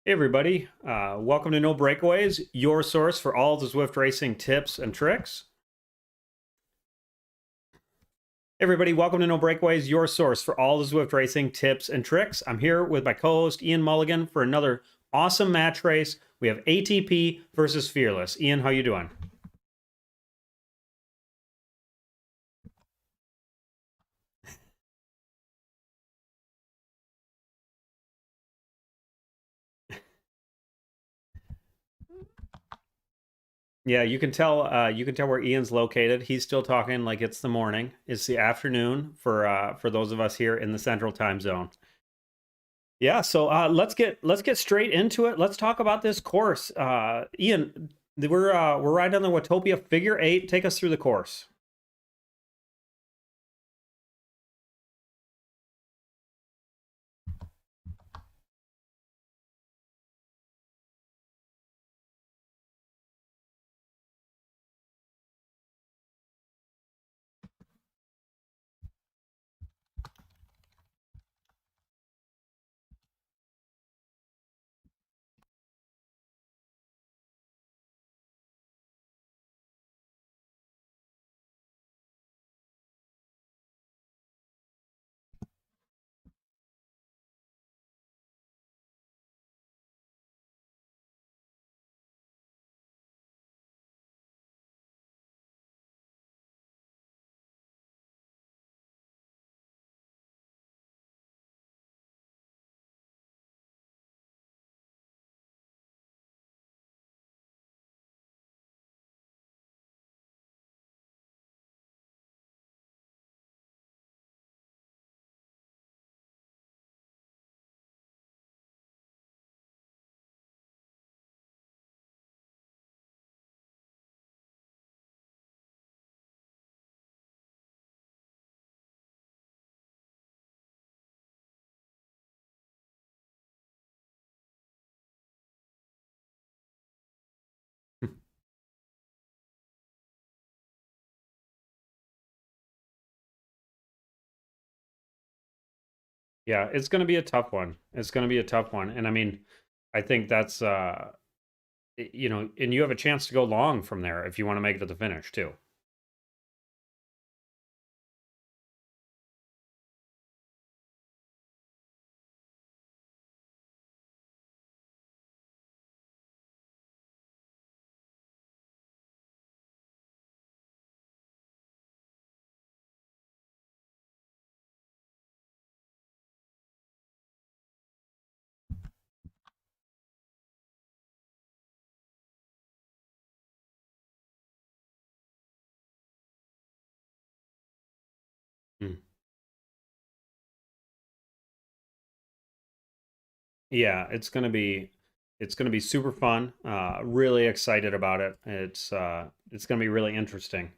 Hey everybody, welcome to No Breakaways, your source for all the Zwift racing tips and tricks. Hey everybody, welcome to No Breakaways, your source for all the Zwift racing tips and tricks. I'm here with my co-host Ian Mulligan for another awesome match race. We have ATP versus Fearless. Ian, how you doing? Yeah, you can tell. You can tell where Ian's located. He's still talking like it's the morning. It's the afternoon for those of us here in the Central Time Zone. Yeah, so let's get straight into it. Let's talk about this course. Ian, we're riding on the Watopia Figure 8. Take us through the course. Yeah, it's going to be a tough one. It's going to be a tough one, and I mean, I think that's and you have a chance to go long from there if you want to make it to the finish too. Mm. Yeah, it's gonna be super fun. Really excited about it. It's gonna be really interesting.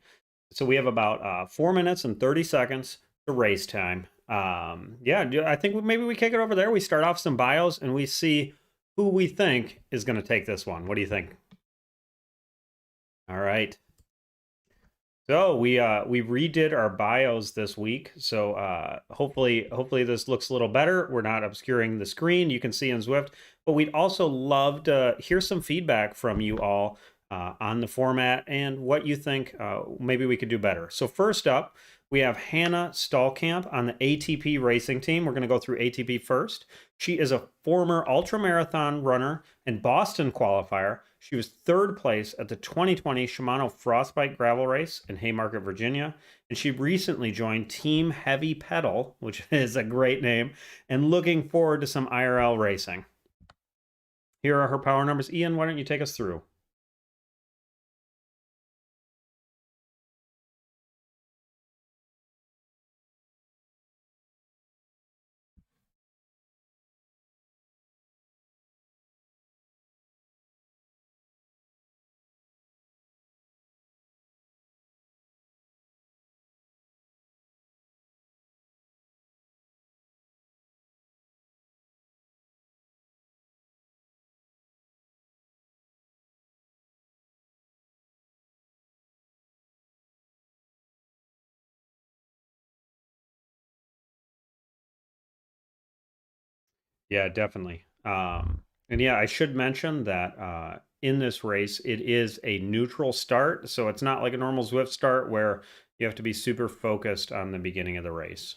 So we have about 4 minutes and 30 seconds to race time. Yeah, I think maybe we kick it over there. We start off some bios and we see who we think is going to take this one. What do you think? All right. So we redid our bios this week. So hopefully this looks a little better. We're not obscuring the screen. You can see in Zwift, but we'd also love to hear some feedback from you all on the format and what you think maybe we could do better. So first up, we have Hannah Stallkamp on the ATP racing team. We're going to go through ATP first. She is a former ultramarathon runner and Boston qualifier. She was third place at the 2020 Shimano Frostbite Gravel Race in Haymarket, Virginia, and she recently joined Team Heavy Pedal, which is a great name, and looking forward to some IRL racing. Here are her power numbers. Ian, why don't you take us through? Yeah, definitely. And yeah, I should mention that in this race, it is a neutral start. So it's not like a normal Zwift start where you have to be super focused on the beginning of the race.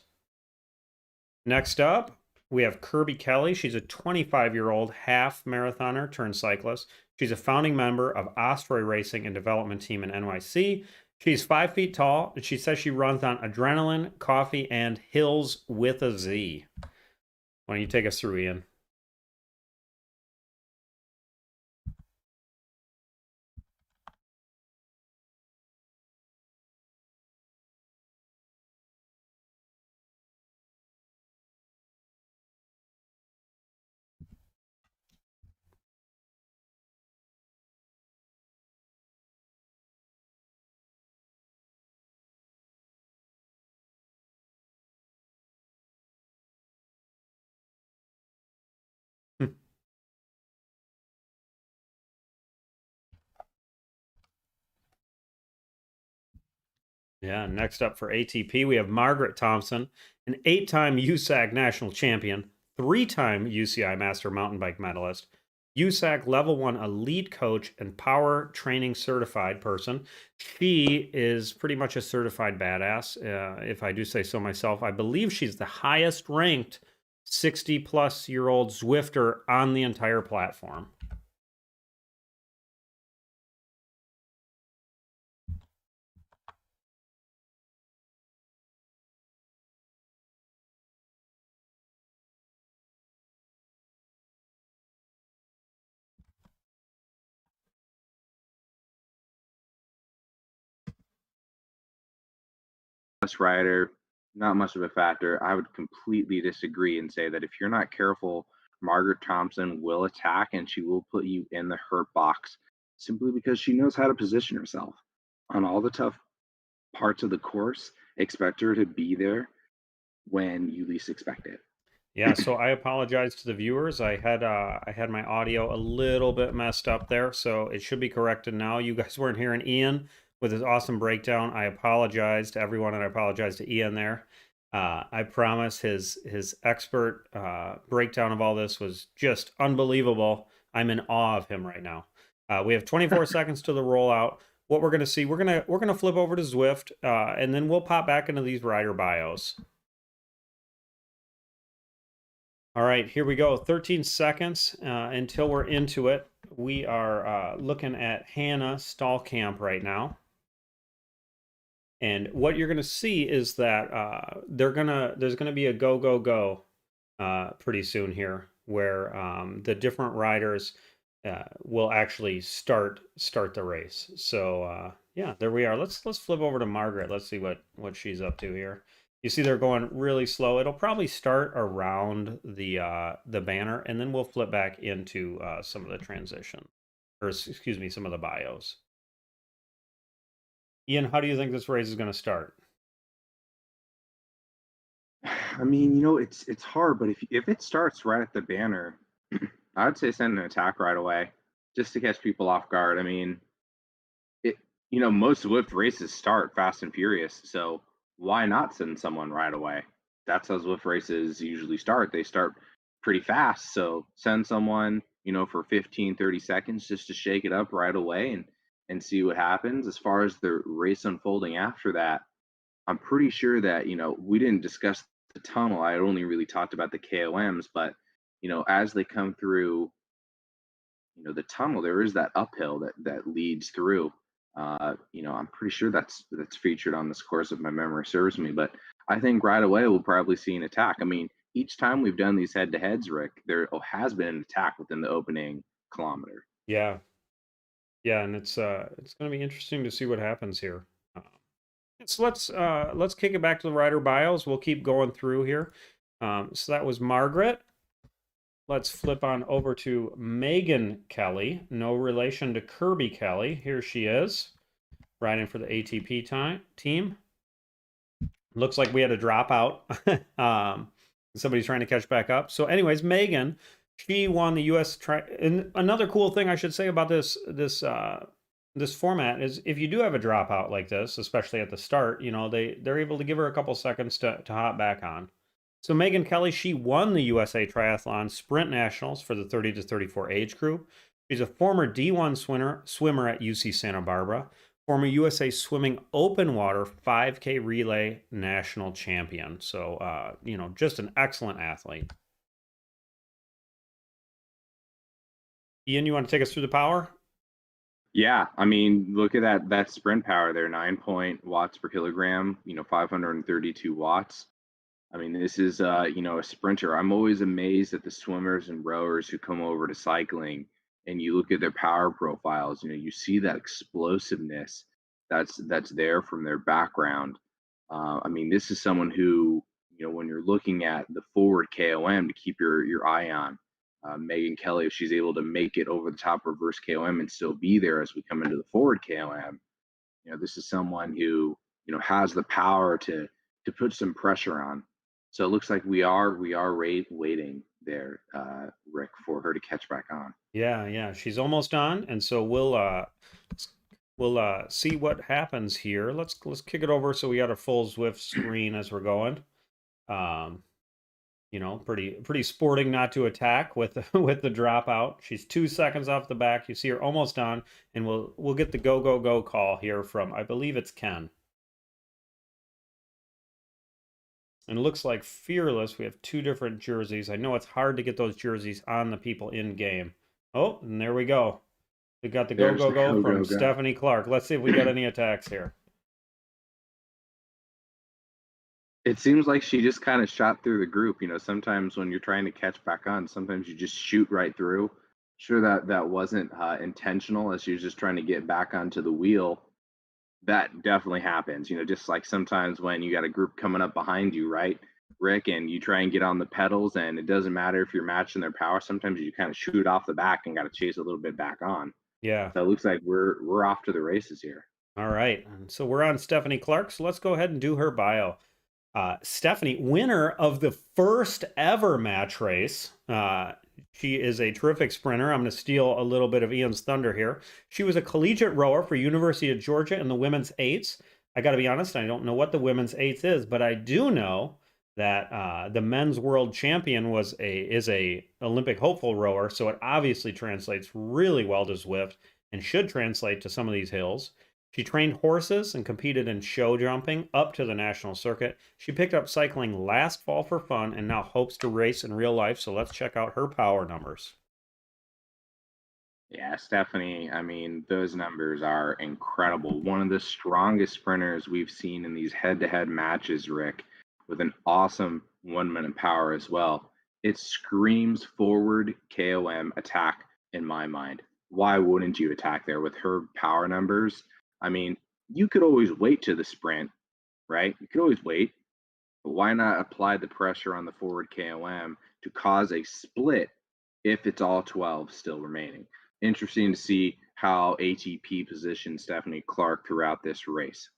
Next up, we have Kirby Kelly. She's a 25-year-old half marathoner turned cyclist. She's a founding member of Osprey Racing and Development Team in NYC. She's 5 feet tall. And she says she runs on adrenaline, coffee, and hills with a Z. Why don't you take us through, Ian? Yeah, next up for ATP, we have Margaret Thompson, an 8-time USAC national champion, 3-time UCI Master Mountain Bike medalist, USAC Level 1 elite coach, and power training certified person. She is pretty much a certified badass, if I do say so myself. I believe she's the highest ranked 60-plus-year-old Zwifter on the entire platform. Rider, not much of a factor. I would completely disagree and say that if you're not careful, Margaret Thompson will attack and she will put you in the hurt box simply because she knows how to position herself. On all the tough parts of the course, expect her to be there when you least expect it. Yeah, so I apologize to the viewers. I had my audio a little bit messed up there, so it should be corrected now. You guys weren't hearing Ian with his awesome breakdown. I apologize to everyone, and I apologize to Ian there. I promise his expert breakdown of all this was just unbelievable. I'm in awe of him right now. We have 24 seconds to the rollout. What we're gonna see, we're gonna flip over to Zwift, and then we'll pop back into these rider bios. All right, here we go. 13 seconds until we're into it. We are looking at Hannah Stallkamp right now. And what you're going to see is that there's going to be a go, go, go pretty soon here where the different riders will actually start the race. So yeah, there we are. Let's flip over to Margaret. Let's see what she's up to here. You see they're going really slow. It'll probably start around the banner, and then we'll flip back into some of the transition, or excuse me, some of the bios. Ian, how do you think this race is going to start? I mean, it's hard, but if it starts right at the banner, I would say send an attack right away just to catch people off guard. I mean, it most Zwift races start fast and furious, so why not send someone right away? That's how Zwift races usually start. They start pretty fast, so send someone, for 15, 30 seconds just to shake it up right away and see what happens. As far as the race unfolding after that, I'm pretty sure that, we didn't discuss the tunnel. I only really talked about the KOMs, but as they come through the tunnel, there is that uphill that leads through. I'm pretty sure that's featured on this course if my memory serves me. But I think right away we'll probably see an attack. I mean, each time we've done these head-to-heads, Rick, there has been an attack within the opening kilometer. Yeah, yeah, and it's going to be interesting to see what happens here. So let's kick it back to the rider bios. We'll keep going through here. So that was Margaret. Let's flip on over to Megan Kelly. No relation to Kirby Kelly. Here she is, riding for the ATP team. Looks like we had a dropout. Somebody's trying to catch back up. So, anyways, Megan, she won the U.S. And another cool thing I should say about this format is if you do have a dropout like this, especially at the start, they're able to give her a couple seconds to hop back on. So Megan Kelly, she won the USA Triathlon Sprint Nationals for the 30 to 34 age group. She's a former D1 swimmer at UC Santa Barbara, former USA Swimming Open Water 5K Relay National Champion. So, just an excellent athlete. Ian, you want to take us through the power? Yeah, I mean, look at that sprint power there, 9 watts per kilogram, 532 watts. I mean, this is a sprinter. I'm always amazed at the swimmers and rowers who come over to cycling and you look at their power profiles, you see that explosiveness that's there from their background. I mean, this is someone who, when you're looking at the forward KOM to keep your eye on, Megan Kelly, if she's able to make it over the top reverse KOM and still be there as we come into the forward KOM, this is someone who has the power to put some pressure on. So it looks like we are waiting there, Rick, for her to catch back on. Yeah, yeah, she's almost on, and so we'll see what happens here. Let's kick it over so we got a full Zwift screen as we're going. Um, pretty sporting not to attack with with the dropout. She's 2 seconds off the back. You see her almost on, and we'll get the go go go call here from, I believe it's Ken. And it looks like Fearless. We have two different jerseys. I know it's hard to get those jerseys on the people in game. Oh, and there we go. We got the go There's go the go go from go go. Stephanie Clark. Let's see if we got any attacks here. It seems like she just kind of shot through the group. Sometimes when you're trying to catch back on, sometimes you just shoot right through. Sure, that wasn't intentional as she was just trying to get back onto the wheel. That definitely happens. Just like sometimes when you got a group coming up behind you, right, Rick, and you try and get on the pedals, and it doesn't matter if you're matching their power. Sometimes you kind of shoot off the back and got to chase a little bit back on. Yeah. So it looks like we're off to the races here. All right. And so we're on Stephanie Clark. So let's go ahead and do her bio. Stephanie, winner of the first ever match race. She is a terrific sprinter. I'm going to steal a little bit of Ian's thunder here. She was a collegiate rower for University of Georgia in the women's eights. I got to be honest, I don't know what the women's eights is, but I do know that the men's world champion is a Olympic hopeful rower, so it obviously translates really well to Zwift and should translate to some of these hills. She trained horses and competed in show jumping up to the national circuit. She picked up cycling last fall for fun and now hopes to race in real life. So let's check out her power numbers. Yeah, Stephanie, I mean, those numbers are incredible. One of the strongest sprinters we've seen in these head to head matches, Rick, with an awesome 1 minute power as well. It screams forward KOM attack in my mind. Why wouldn't you attack there with her power numbers? I mean, you could always wait to the sprint, right? You could always wait, but why not apply the pressure on the forward KOM to cause a split if it's all 12 still remaining? Interesting to see how ATP positions Stephanie Clark throughout this race.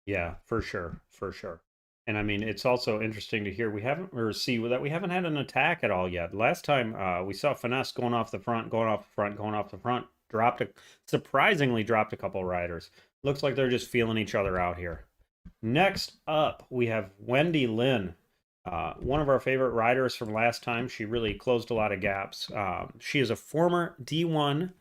Yeah, for sure, for sure. And I mean, it's also interesting to hear we haven't or see that we haven't had an attack at all yet. Last time we saw Finesse going off the front, going off the front, going off the front, surprisingly dropped a couple riders. Looks like they're just feeling each other out here. Next up, we have Wendy Lin, one of our favorite riders from last time. She really closed a lot of gaps. She is a former D1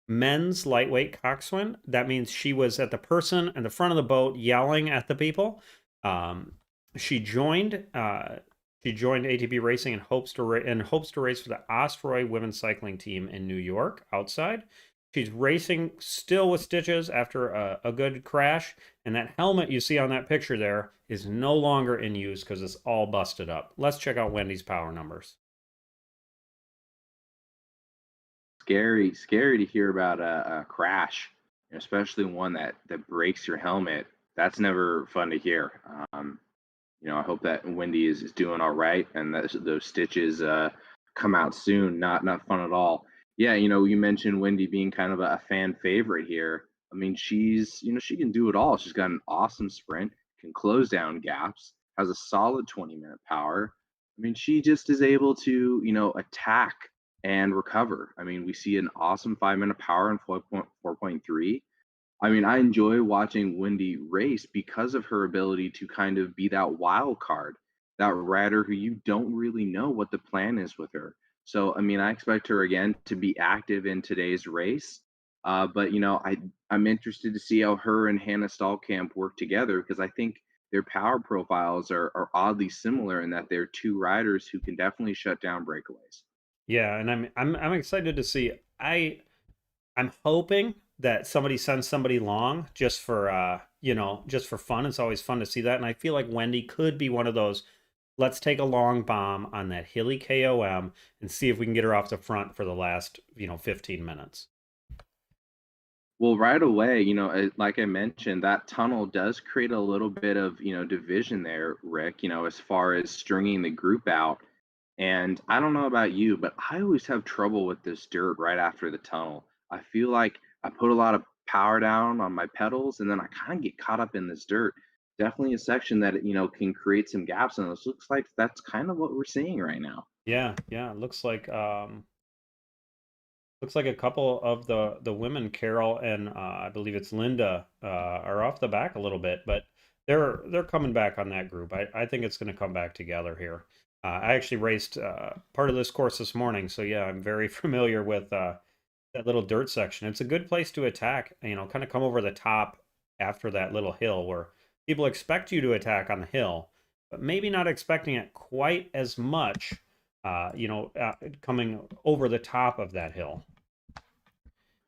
men's lightweight coxswain. That means she was at the person in the front of the boat yelling at the people. Um, she joined ATP Racing and hopes to race for the Ostroy women's cycling team in New York outside. She's racing still with stitches after a good crash, and that helmet you see on that picture there is no longer in use because it's all busted up. Let's check out Wendy's power numbers. Scary to hear about a crash, especially one that breaks your helmet. That's never fun to hear. I hope that Wendy is doing all right and that those stitches come out soon. Not fun at all. Yeah, you mentioned Wendy being kind of a fan favorite here. I mean, she can do it all. She's got an awesome sprint, can close down gaps, has a solid 20-minute power. I mean, she just is able to, attack and recover. I mean, we see an awesome 5-minute power in 4.3. I mean, I enjoy watching Wendy race because of her ability to kind of be that wild card that rider who you don't really know what the plan is with her. So, I mean, I expect her again to be active in today's race. But I'm interested to see how her and Hannah Stallkamp work together because I think their power profiles are oddly similar in that they're two riders who can definitely shut down breakaways. Yeah, and I'm excited to see. I'm hoping that somebody sends somebody long just for just for fun. It's always fun to see that. And I feel like Wendy could be one of those, let's take a long bomb on that hilly KOM and see if we can get her off the front for the last, 15 minutes. Well, right away, like I mentioned, that tunnel does create a little bit of, division there, Rick, as far as stringing the group out. And I don't know about you, but I always have trouble with this dirt right after the tunnel. I feel like I put a lot of power down on my pedals and then I kind of get caught up in this dirt. Definitely a section that, can create some gaps. And this looks like that's kind of what we're seeing right now. Yeah, yeah. It looks like a couple of the women, Carol and I believe it's Linda, are off the back a little bit, but they're coming back on that group. I think it's going to come back together here. I actually raced part of this course this morning, so yeah, I'm very familiar with that little dirt section. It's a good place to attack. Kind of come over the top after that little hill where people expect you to attack on the hill, but maybe not expecting it quite as much. Coming over the top of that hill.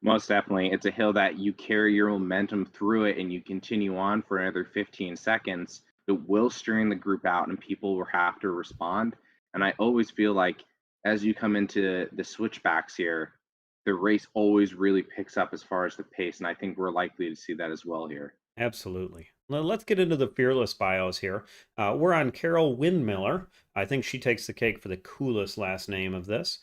Most definitely. It's a hill that you carry your momentum through it and you continue on for another 15 seconds. It will string the group out and people will have to respond. And I always feel like as you come into the switchbacks here, the race always really picks up as far as the pace. And I think we're likely to see that as well here. Absolutely. Let's get into the fearless bios here. We're on Carol Windmiller. I think she takes the cake for the coolest last name of this.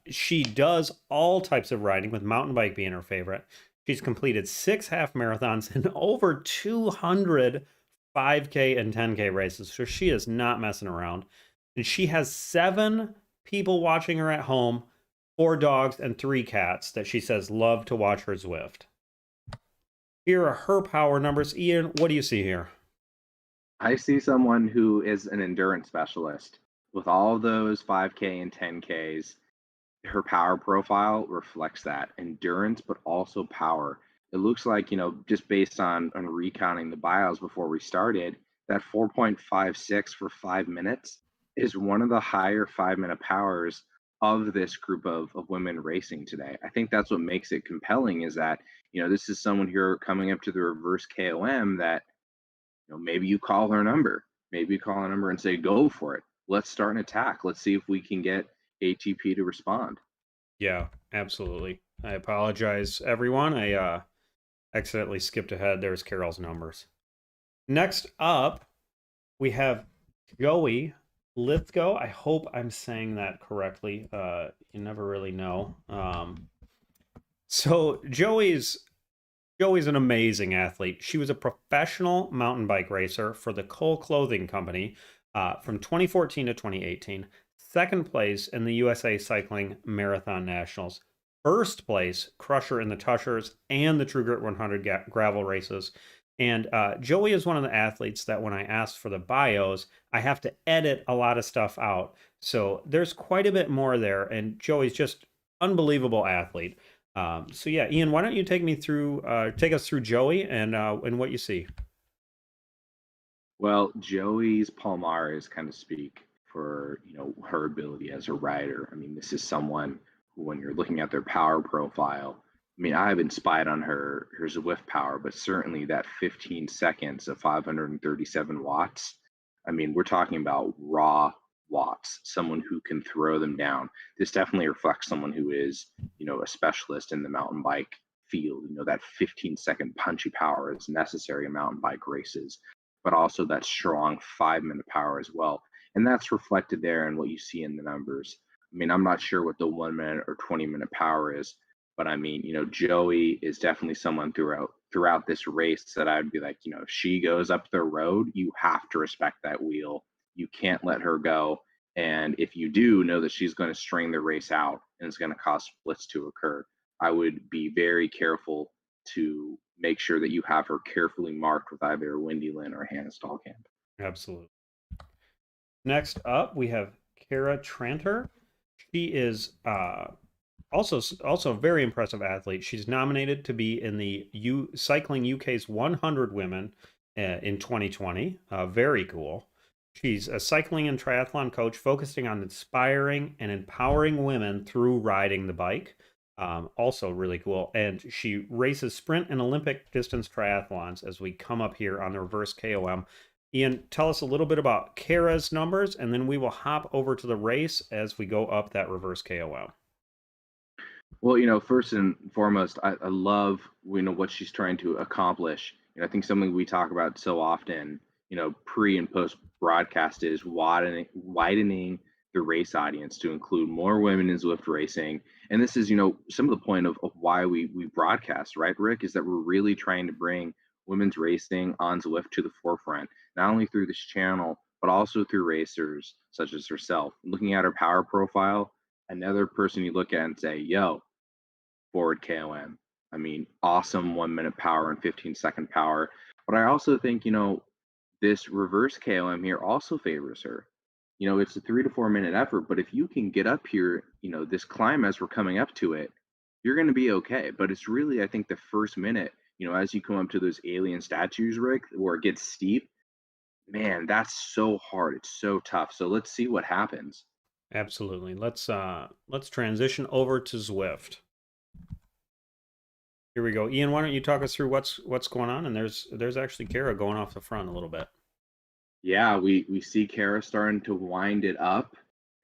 She does all types of riding, with mountain bike being her favorite. She's completed 6 half marathons and over 200 5K and 10K races. So she is not messing around. And she has 7 people watching her at home, 4 dogs and 3 cats that she says love to watch her Zwift. Here are her power numbers. Ian, what do you see here? I see someone who is an endurance specialist with all those 5K and 10Ks. Her power profile reflects that endurance, but also power. It looks like, just based on recounting the bios before we started, that 4.56 for 5 minutes is one of the higher 5 minute powers of this group of women racing today. I think that's what makes it compelling is that, this is someone here coming up to the reverse KOM that, maybe you call her number, maybe you call her number and say, go for it. Let's start an attack. Let's see if we can get ATP to respond. Yeah, absolutely. I apologize, everyone. I accidentally skipped ahead. There's Carol's numbers. Next up, we have Joey Lithgow. I hope I'm saying that correctly. You never really know. So Joey's an amazing athlete. She was a professional mountain bike racer for the Cole Clothing Company from 2014 to 2018. Second place in the USA Cycling Marathon Nationals. First place crusher in the Tushers and the True Grit 100 gravel races. And Joey is one of the athletes that when I asked for the bios, I have to edit a lot of stuff out. So there's quite a bit more there. And Joey's just unbelievable athlete. So yeah, Ian, why don't you take us through Joey and what you see? Well, Joey's Palmares kind of speak for, her ability as a rider. I mean, this is someone who, when you're looking at their power profile, I mean, I haven't spied on her Zwift power, but certainly that 15 seconds of 537 watts. I mean, we're talking about raw watts, someone who can throw them down. This definitely reflects someone who is, a specialist in the mountain bike field. That 15-second punchy power is necessary in mountain bike races, but also that strong 5 minute power as well. And that's reflected there in what you see in the numbers. I mean, I'm not sure what the 1 minute or 20 minute power is, but I mean, Joey is definitely someone throughout this race that I'd be like, if she goes up the road, you have to respect that wheel. You can't let her go. And if you do, know that she's going to string the race out and it's going to cause splits to occur. I would be very careful to make sure that you have her carefully marked with either Wendy Lynn or Hannah Stallkamp. Absolutely. Next up, we have Kara Tranter. She is also a very impressive athlete. She's nominated to be in the Cycling UK's 100 Women in 2020. Very cool. She's a cycling and triathlon coach focusing on inspiring and empowering women through riding the bike. Also really cool. And she races sprint and Olympic distance triathlons as we come up here on the reverse KOM. Ian, tell us a little bit about Kara's numbers, and then we will hop over to the race as we go up that reverse KOM. Well, first and foremost, I love what she's trying to accomplish. I think something we talk about so often, pre and post broadcast is widening the race audience to include more women in Zwift racing. And this is, some of the point of why we broadcast, right, Rick, is that we're really trying to bring women's racing on Zwift to the forefront, not only through this channel, but also through racers such as herself. Looking at her power profile, another person you look at and say, yo, forward KOM. I mean, awesome 1 minute power and 15-second power. But I also think, this reverse KOM here also favors her. It's a 3 to 4 minute effort, but if you can get up here, this climb as we're coming up to it, you're going to be okay. But it's really, I think, the first minute, as you come up to those alien statues, Rick, where it gets steep, man, that's so hard. It's so tough. So let's see what happens. Absolutely. Let's transition over to Zwift. Here we go. Ian, why don't you talk us through what's going on? And there's actually Kara going off the front a little bit. Yeah, we see Kara starting to wind it up.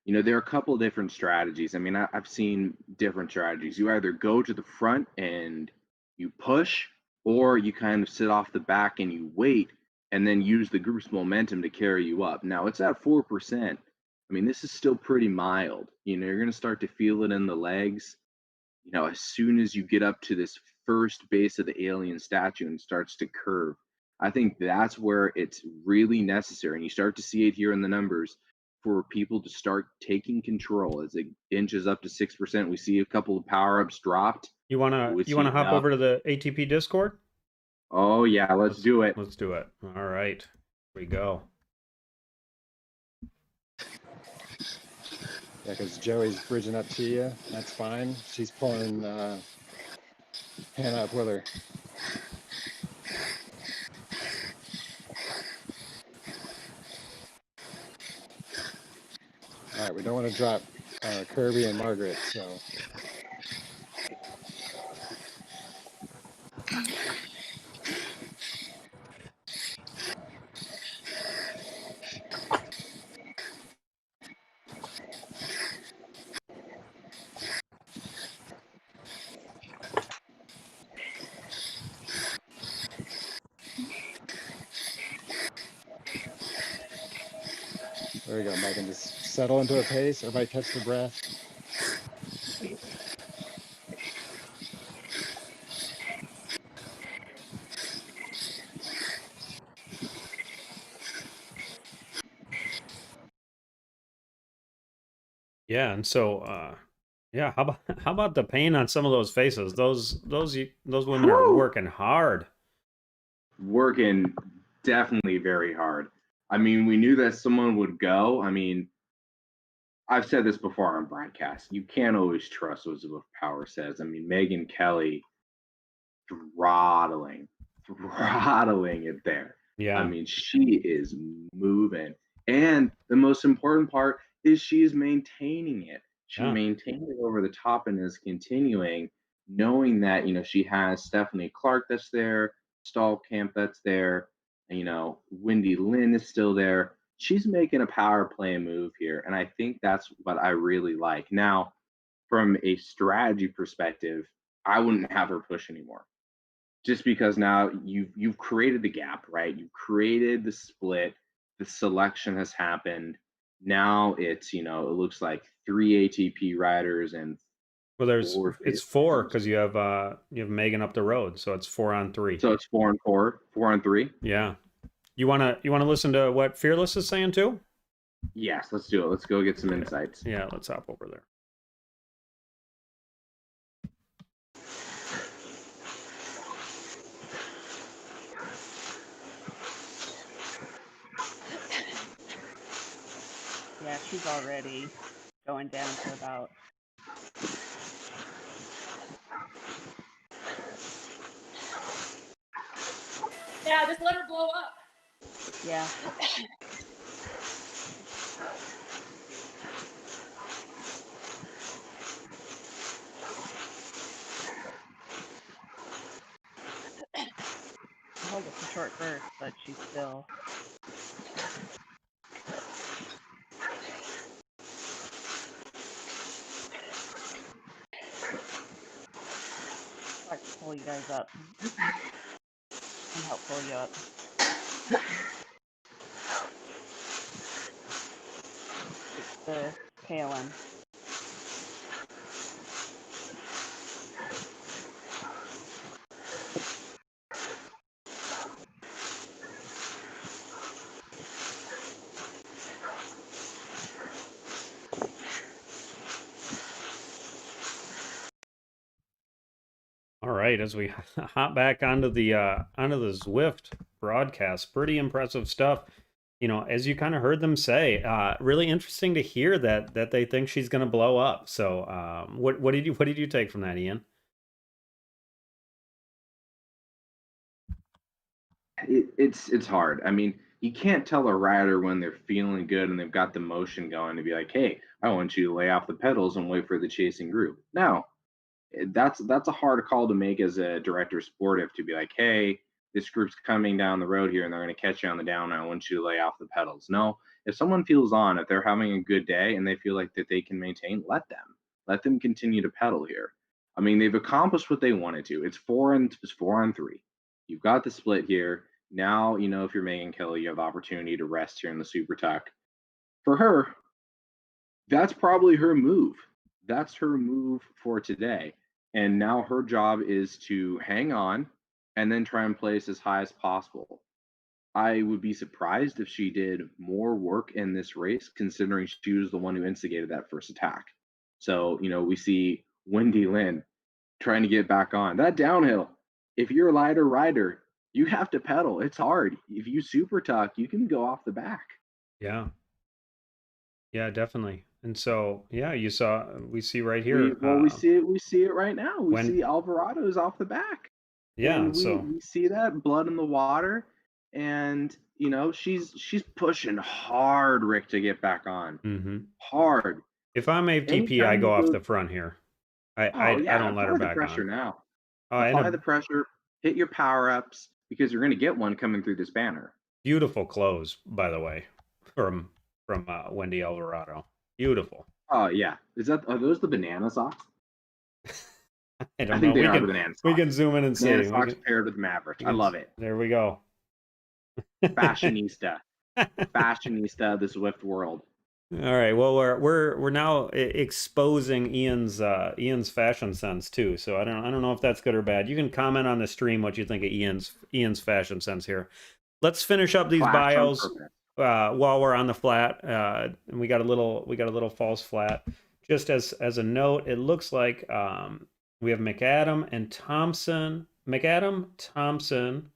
There are a couple of different strategies. I mean, I've seen different strategies. You either go to the front and you push, or you kind of sit off the back and you wait and then use the group's momentum to carry you up. Now it's at 4%. I mean, this is still pretty mild. You're going to start to feel it in the legs. As soon as you get up to this first base of the alien statue and starts to curve, I think that's where it's really necessary. And you start to see it here in the numbers for people to start taking control as it inches up to 6%. We see a couple of power ups dropped. You wanna hop over to the ATP Discord? Oh yeah, let's do it. Let's do it. All right, here we go. Yeah, because Joey's bridging up to you. That's fine. She's pulling Hannah up with her. All right, we don't want to drop Kirby and Margaret, so. There we go, Megan. Just settle into a pace. Everybody catch their breath. Yeah, and so yeah, how about the pain on some of those faces? Those women are Whew. working hard. Working definitely very hard. I mean, we knew that someone would go. I mean, I've said this before on broadcast. You can't always trust what Zwift Power says. I mean, Megan Kelly throttling, throttling it there. I Yeah, mean, she is moving. And the most important part is she is maintaining it. She yeah. maintained it over the top and is continuing, knowing that, she has Stephanie Clark that's there, Stallkamp that's there, and, Wendy Lynn is still there. She's making a power play move here. And I think that's what I really like. Now, from a strategy perspective, I wouldn't have her push anymore just because now you've created the gap, right? You've created the split. The selection has happened. Now it's it looks like 3 ATP riders and Well, it's four four riders. because you have Megan up the road, so it's 4-on-3. So it's 4 and 4, 4 on 3. Yeah. You wanna listen to what Fearless is saying too? Yes, let's do it. Let's go get some Yeah. insights. Yeah, let's hop over there. she's already going down to about. Yeah, just let her blow up. Yeah. Hold it for short burst, but she's still. I'd like to pull you guys up and help pull you up. It's the KLM. All right, as we hop back onto the Zwift broadcast, pretty impressive stuff. You know, as you kind of heard them say, really interesting to hear that they think she's going to blow up. So, what did you take from that, Ian? It's hard. I mean, you can't tell a rider when they're feeling good and they've got the motion going to be like, "Hey, I want you to lay off the pedals and wait for the chasing group." No, that's a hard call to make as a director sportive to be like, "Hey, this group's coming down the road here and they're going to catch you on the down. I want you to lay off the pedals." No, if someone feels on, if they're having a good day and they feel like that they can maintain, let them continue to pedal here. I mean, they've accomplished what they wanted to. It's 4 on 3. You've got the split here. Now, if you're Megan Kelly, you have the opportunity to rest here in the super tuck. For her, that's probably her move. That's her move for today. And now her job is to hang on and then try and place as high as possible. I would be surprised if she did more work in this race, considering she was the one who instigated that first attack. So, we see Wendy Lynn trying to get back on that downhill. If you're a lighter rider, you have to pedal. It's hard. If you super tuck, you can go off the back. Yeah. Yeah, definitely. And so, yeah, we see right here. We see it right now. We see Alvarado's off the back. Yeah, and so we see that blood in the water, and she's pushing hard, Rick, to get back on. Hard. If I'm ATP, I go off the front here. I don't let her back pressure on. Now. Apply the pressure. Hit your power ups because you're going to get one coming through this banner. Beautiful clothes, by the way, from Wendy Alvarado. Beautiful. Oh yeah, are those the banana socks? I don't know. They are the banana socks. We can zoom in and see. Banana socks paired with Maverick. I love it. There we go. Fashionista of the Zwift world. All right. Well, we're now exposing Ian's fashion sense too. So I don't know if that's good or bad. You can comment on the stream what you think of Ian's fashion sense here. Let's finish up these bios while we're on the flat. And we got a little false flat. Just as a note, it looks like we have McAdam and Thompson. McAdam, Thompson.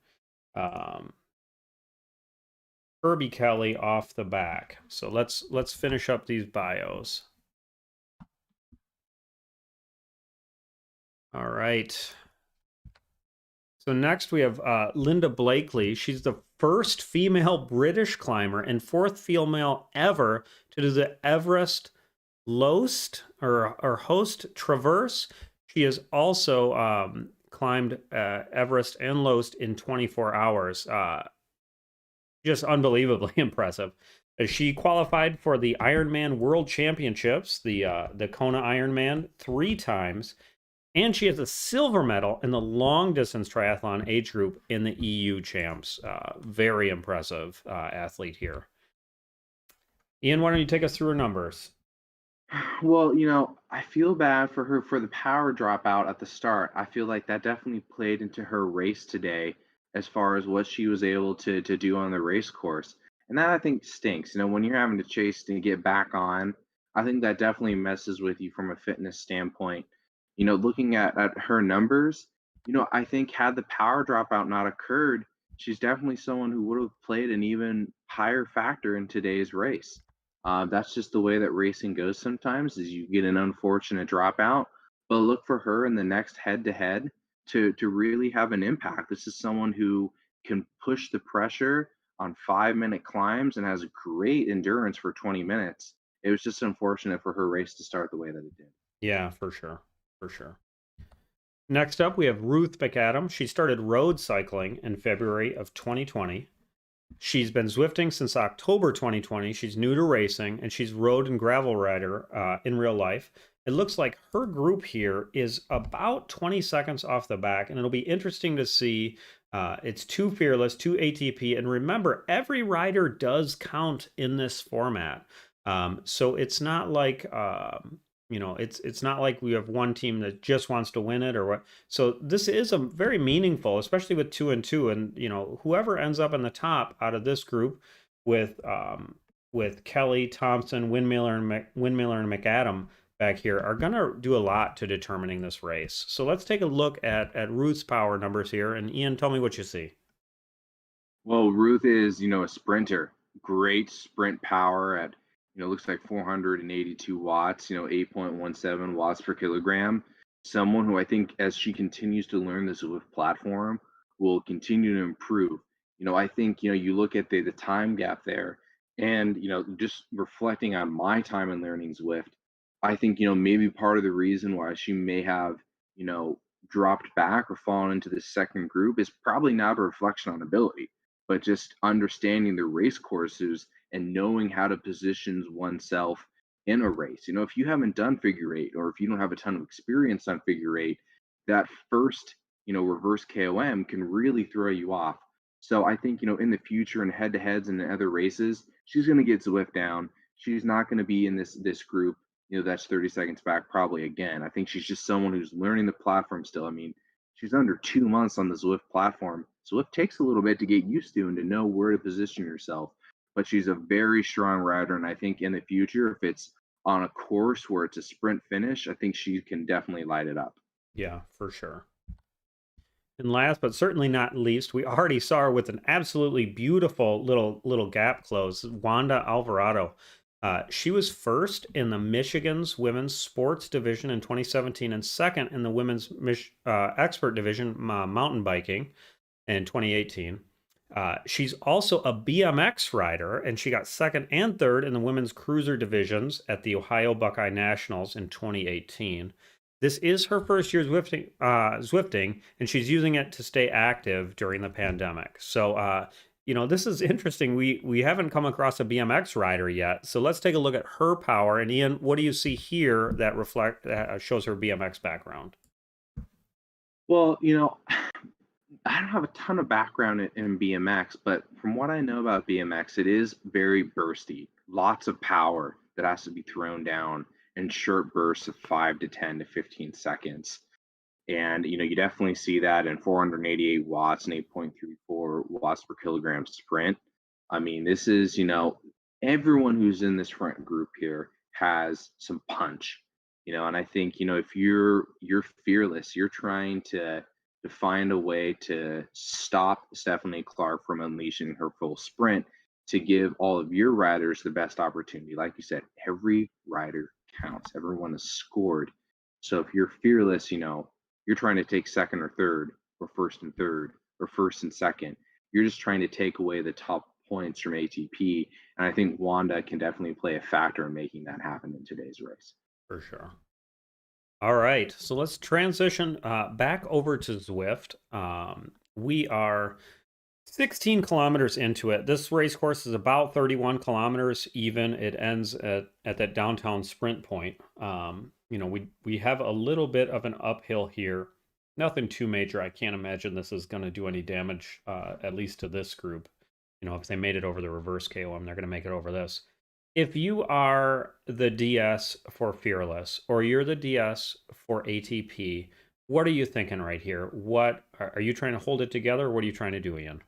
Herbie Kelly off the back. So let's finish up these bios. All right. So next we have Linda Blakely. She's the first female British climber and fourth female ever to do the Everest Lost or Host Traverse. She has also climbed Everest and Lost in 24 hours. Just unbelievably impressive. She qualified for the Ironman World Championships, the Kona Ironman, 3 times, and she has a silver medal in the long distance triathlon age group in the EU Champs. Very impressive athlete here. Ian, why don't you take us through her numbers? Well, I feel bad for her for the power dropout at the start. I feel like that definitely played into her race today, as far as what she was able to do on the race course. And that, I think, stinks. When you're having to chase to get back on, I think that definitely messes with you from a fitness standpoint. Looking at her numbers, I think had the power dropout not occurred, she's definitely someone who would have played an even higher factor in today's race. That's just the way that racing goes sometimes is you get an unfortunate dropout, but look for her in the next head to head to really have an impact. This is someone who can push the pressure on 5-minute climbs and has great endurance for 20 minutes. It was just unfortunate for her race to start the way that it did. Yeah, for sure. For sure. Next up, we have Ruth McAdam. She started road cycling in February of 2020. She's been Zwifting since October 2020. She's new to racing, and she's road and gravel rider in real life. It looks like her group here is about 20 seconds off the back, and it'll be interesting to see. It's two Fearless, two ATP, and remember, every rider does count in this format. So it's not like it's not like we have one team that just wants to win it or what. So this is a very meaningful, especially with 2 and 2, and whoever ends up in the top out of this group with Kelly, Thompson, Windmiller, and McAdam back here are gonna do a lot to determining this race. So let's take a look at Ruth's power numbers here, and Ian, tell me what you see. Well, Ruth is, a sprinter. Great sprint power at, looks like 482 watts, 8.17 watts per kilogram. Someone who I think as she continues to learn the Zwift platform will continue to improve. I think, you look at the time gap there and, just reflecting on my time in learning Zwift, I think, maybe part of the reason why she may have, you know, dropped back or fallen into the second group is probably not a reflection on ability, but just understanding the race courses and knowing how to position oneself in a race. If you haven't done figure eight or if you don't have a ton of experience on figure eight, that first, reverse KOM can really throw you off. So I think, in the future and head to heads and in other races, she's going to get Zwift down. She's not going to be in this group, that's 30 seconds back probably again. I think she's just someone who's learning the platform still. I mean, she's under 2 months on the Zwift platform. Zwift takes a little bit to get used to and to know where to position yourself. But she's a very strong rider, and I think in the future, if it's on a course where it's a sprint finish, I think she can definitely light it up. Yeah, for sure. And last but certainly not least, we already saw her with an absolutely beautiful little gap close, Wanda Alvarado. She was first in the Michigan's women's sports division in 2017 and second in the women's expert division, mountain biking, in 2018. She's also a BMX rider, and she got second and third in the women's cruiser divisions at the Ohio Buckeye Nationals in 2018. This is her first year Zwifting, and she's using it to stay active during the pandemic. So, this is interesting. We haven't come across a BMX rider yet. So let's take a look at her power. And Ian, what do you see here that shows her BMX background? Well, I don't have a ton of background in BMX, but from what I know about BMX, it is very bursty, lots of power that has to be thrown down in short bursts of 5 to 10 to 15 seconds. And, you definitely see that in 488 watts and 8.34 watts per kilogram sprint. I mean, this is, everyone who's in this front group here has some punch, and I think, if you're fearless, you're trying to find a way to stop Stephanie Clark from unleashing her full sprint to give all of your riders the best opportunity. Like you said, every rider counts. Everyone is scored. So if you're fearless, you're trying to take second or third or first and third or first and second. You're just trying to take away the top points from ATP. And I think Wanda can definitely play a factor in making that happen in today's race. For sure. All right, so let's transition back over to Zwift. We are 16 kilometers into it. This race course is about 31 kilometers even. It ends at that downtown sprint point. We have a little bit of an uphill here. Nothing too major. I can't imagine this is going to do any damage, at least to this group. If they made it over the reverse KOM, they're going to make it over this. If you are the DS for Fearless or you're the DS for ATP, what are you thinking right here? What are you trying to hold it together, or what are you trying to do, Ian?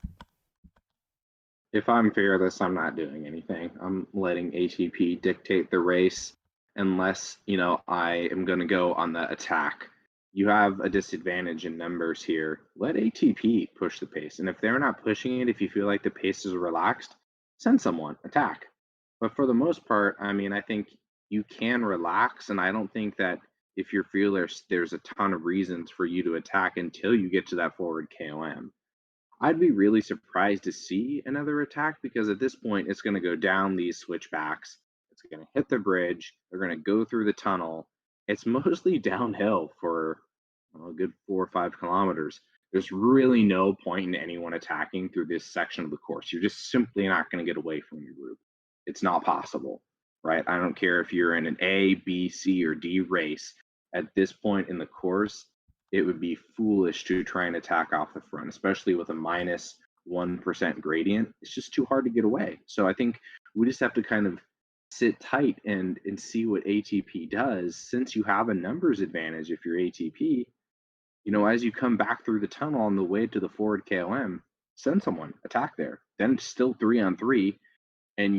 If I'm Fearless, I'm not doing anything. I'm letting ATP dictate the race unless, I am going to go on the attack. You have a disadvantage in numbers here. Let ATP push the pace. And if they're not pushing it, if you feel like the pace is relaxed, send someone, attack. But for the most part, I mean, I think you can relax, and I don't think that if you're fearless, there's a ton of reasons for you to attack until you get to that forward KOM. I'd be really surprised to see another attack because at this point it's going to go down these switchbacks. It's going to hit the bridge. They're going to go through the tunnel. It's mostly downhill for a good 4 or 5 kilometers. There's really no point in anyone attacking through this section of the course. You're just simply not going to get away from your group. It's not possible, right? I don't care if you're in an A, B, C, or D race. At this point in the course, it would be foolish to try and attack off the front, especially with a -1% gradient. It's just too hard to get away. So I think we just have to kind of sit tight and see what ATP does. Since you have a numbers advantage if you're ATP, as you come back through the tunnel on the way to the forward KOM, send someone, attack there. Then it's still 3-on-3, and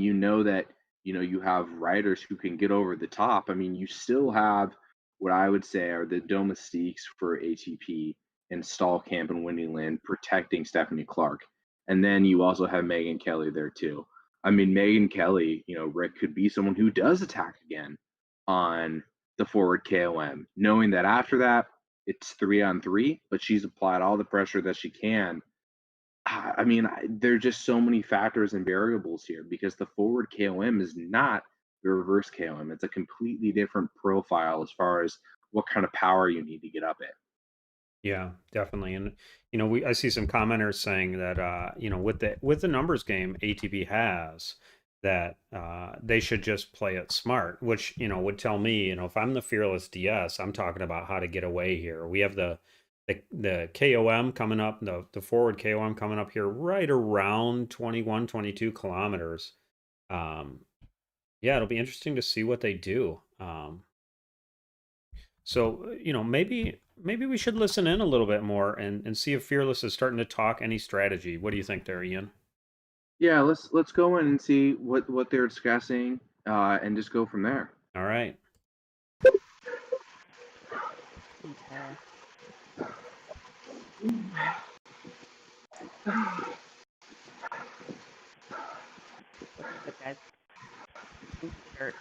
that you have riders who can get over the top. I mean, you still have what I would say are the domestiques for ATP and Stallkamp and Windyland protecting Stephanie Clark. And then you also have Megan Kelly there too. I mean, Megan Kelly, Rick could be someone who does attack again on the forward KOM, knowing that after that it's 3-on-3, but she's applied all the pressure that she can. I mean, there are just so many factors and variables here because the forward KOM is not the reverse KOM. It's a completely different profile as far as what kind of power you need to get up it. Yeah, definitely. And I see some commenters saying that with the numbers game ATP has, that they should just play it smart, which would tell me, if I'm the fearless DS, I'm talking about how to get away here. We have the KOM coming up, the forward KOM coming up here right around 21, 22 kilometers. Yeah, it'll be interesting to see what they do. So, maybe we should listen in a little bit more and see if Fearless is starting to talk any strategy. What do you think there, Ian? Yeah, let's go in and see what they're discussing, and just go from there. All right. Okay. Looking good, guys. Start.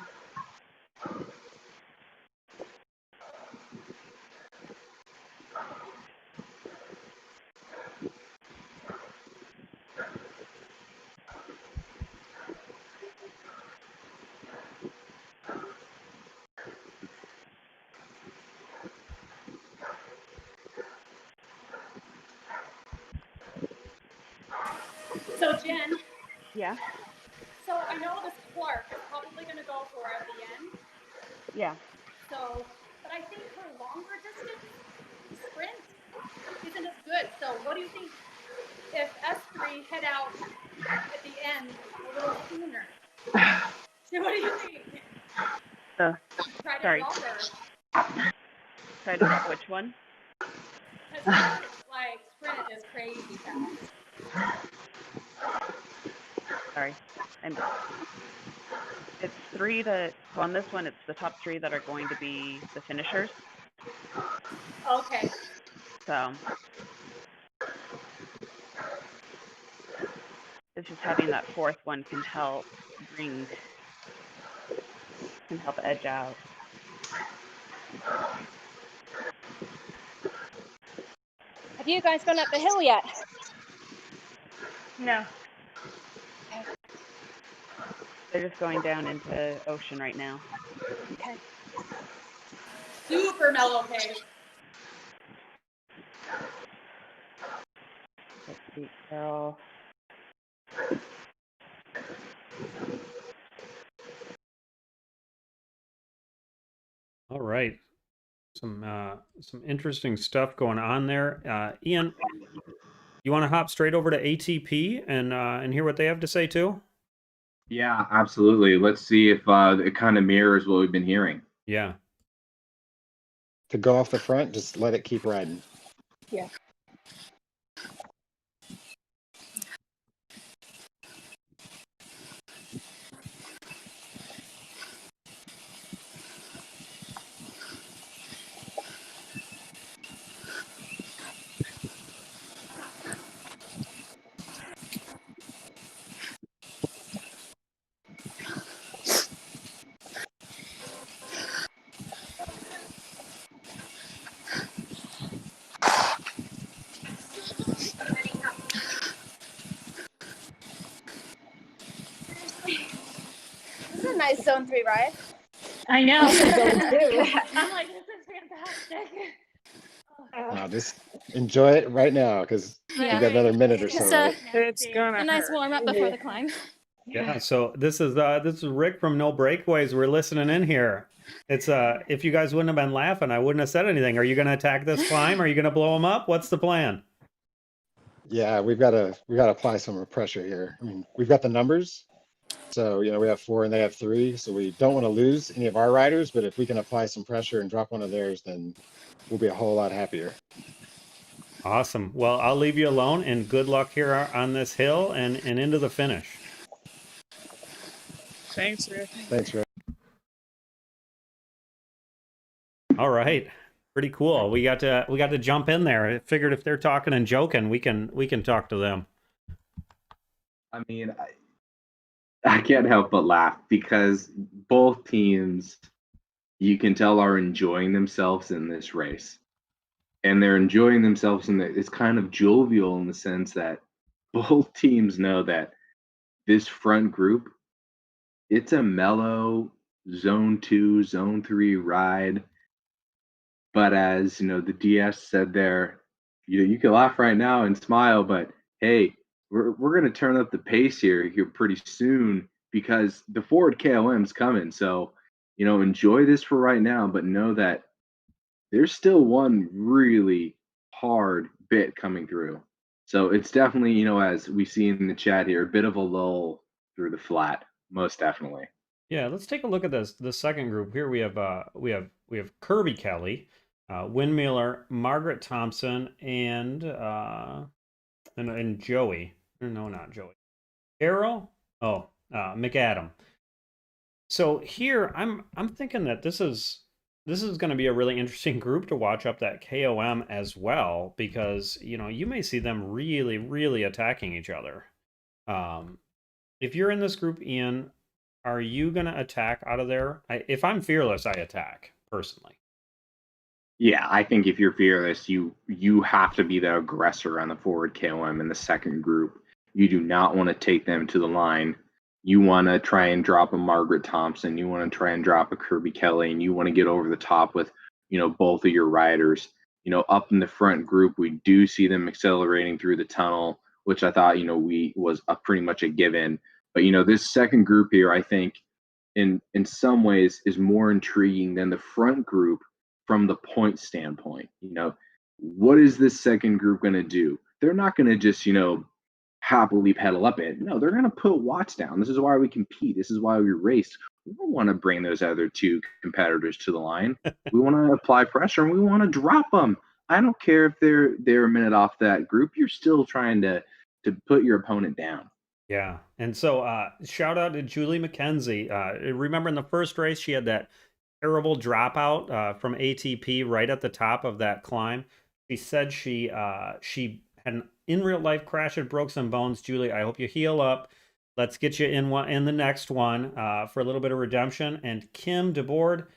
So Jen, Yeah. so I know this Clark is probably going to go for at the end. Yeah. So, but I think her longer distance sprint isn't as good. So what do you think if S3 head out at the end a little sooner? So what do you think? Try to Sorry. drop her. Try to drop which one? Because sprint is crazy fast. Sorry. It's three that, so on this one, it's the top three that are going to be the finishers. Okay. So it's just having that fourth one can help edge out. Have you guys gone up the hill yet? No. They're just going down into ocean right now. Okay. Super mellow pace. Let's see, Carol. All right. Some interesting stuff going on there. Ian, you want to hop straight over to ATP and hear what they have to say too? Yeah, absolutely. Let's see if it kind of mirrors what we've been hearing. Yeah. To go off the front, just let it keep riding. Yeah. nice zone 3 ride. I know. Zone 2. I'm like, this is fantastic. Just enjoy it right now because we got another minute or so. Just Right? It's gonna a nice hurt. warm up before the climb. Yeah, so this is Rick from No Breakaways. We're listening in here. It's if you guys wouldn't have been laughing, I wouldn't have said anything. Are you going to attack this climb? Are you going to blow them up? What's the plan? Yeah, we got to apply some pressure here. I mean, we've got the numbers. So, we have 4 and they have 3. So we don't want to lose any of our riders, but if we can apply some pressure and drop one of theirs, then we'll be a whole lot happier. Awesome. Well, I'll leave you alone and good luck here on this hill and into the finish. Thanks, Rick. Thanks, Rick. All right. Pretty cool. We got to jump in there. I figured if they're talking and joking, we can talk to them. I mean, I can't help but laugh because both teams, you can tell, are enjoying themselves in this race. And they're enjoying themselves it's kind of jovial in the sense that both teams know that this front group, it's a mellow zone 2, zone 3 ride. But as the DS said there, you can laugh right now and smile, but hey, we're going to turn up the pace here pretty soon because the forward KOM's coming. So, enjoy this for right now, but know that there's still one really hard bit coming through. So it's definitely, as we see in the chat here, a bit of a lull through the flat, most definitely. Yeah, let's take a look at the second group. Here we have Kirby Kelly, Wynn Miller, Margaret Thompson, and Joey. No, not Joey. Carol. Oh, McAdam. So here I'm thinking that this is going to be a really interesting group to watch up that KOM as well, because you may see them really, really attacking each other. If you're in this group, Ian, are you going to attack out of there? If I'm fearless, I attack personally. Yeah, I think if you're fearless, you have to be the aggressor on the forward KOM in the second group. You do not want to take them to the line. You want to try and drop a Margaret Thompson. You want to try and drop a Kirby Kelly, and you want to get over the top with, both of your riders. Up in the front group, we do see them accelerating through the tunnel, which I thought, was pretty much a given. But, this second group here, I think, in some ways is more intriguing than the front group from the point standpoint. What is this second group going to do? They're not going to just, happily pedal up it. No, they're going to put watts down. This is why we compete. This is why we race. We don't want to bring those other two competitors to the line. We want to apply pressure and we want to drop them. I don't care if they're a minute off that group. You're still trying to put your opponent down. Yeah. And so shout out to Julie McKenzie. Remember in the first race, she had that terrible dropout from ATP right at the top of that climb. She said she had an in real life crash and broke some bones. Julie, I hope you heal up. Let's get you in the next one for a little bit of redemption. And Kim DeBoard,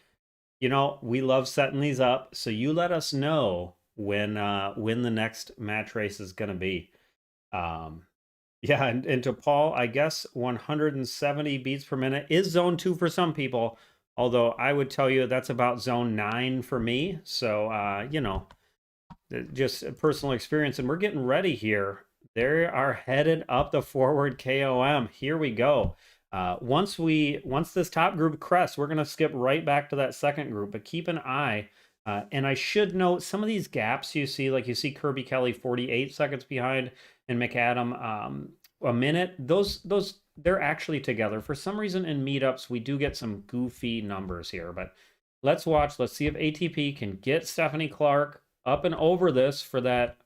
we love setting these up. So you let us know when the next match race is going to be. Yeah, and to Paul, I guess 170 beats per minute is zone 2 for some people. Although I would tell you that's about zone 9 for me. So, just a personal experience. And we're getting ready here. They are headed up the forward KOM. Here we go. Once this top group crests, we're going to skip right back to that second group. But keep an eye. And I should note some of these gaps you see Kirby Kelly 48 seconds behind and McAdam a minute. Those they're actually together. For some reason in meetups, we do get some goofy numbers here, but let's watch. Let's see if ATP can get Stephanie Clark up and over this for that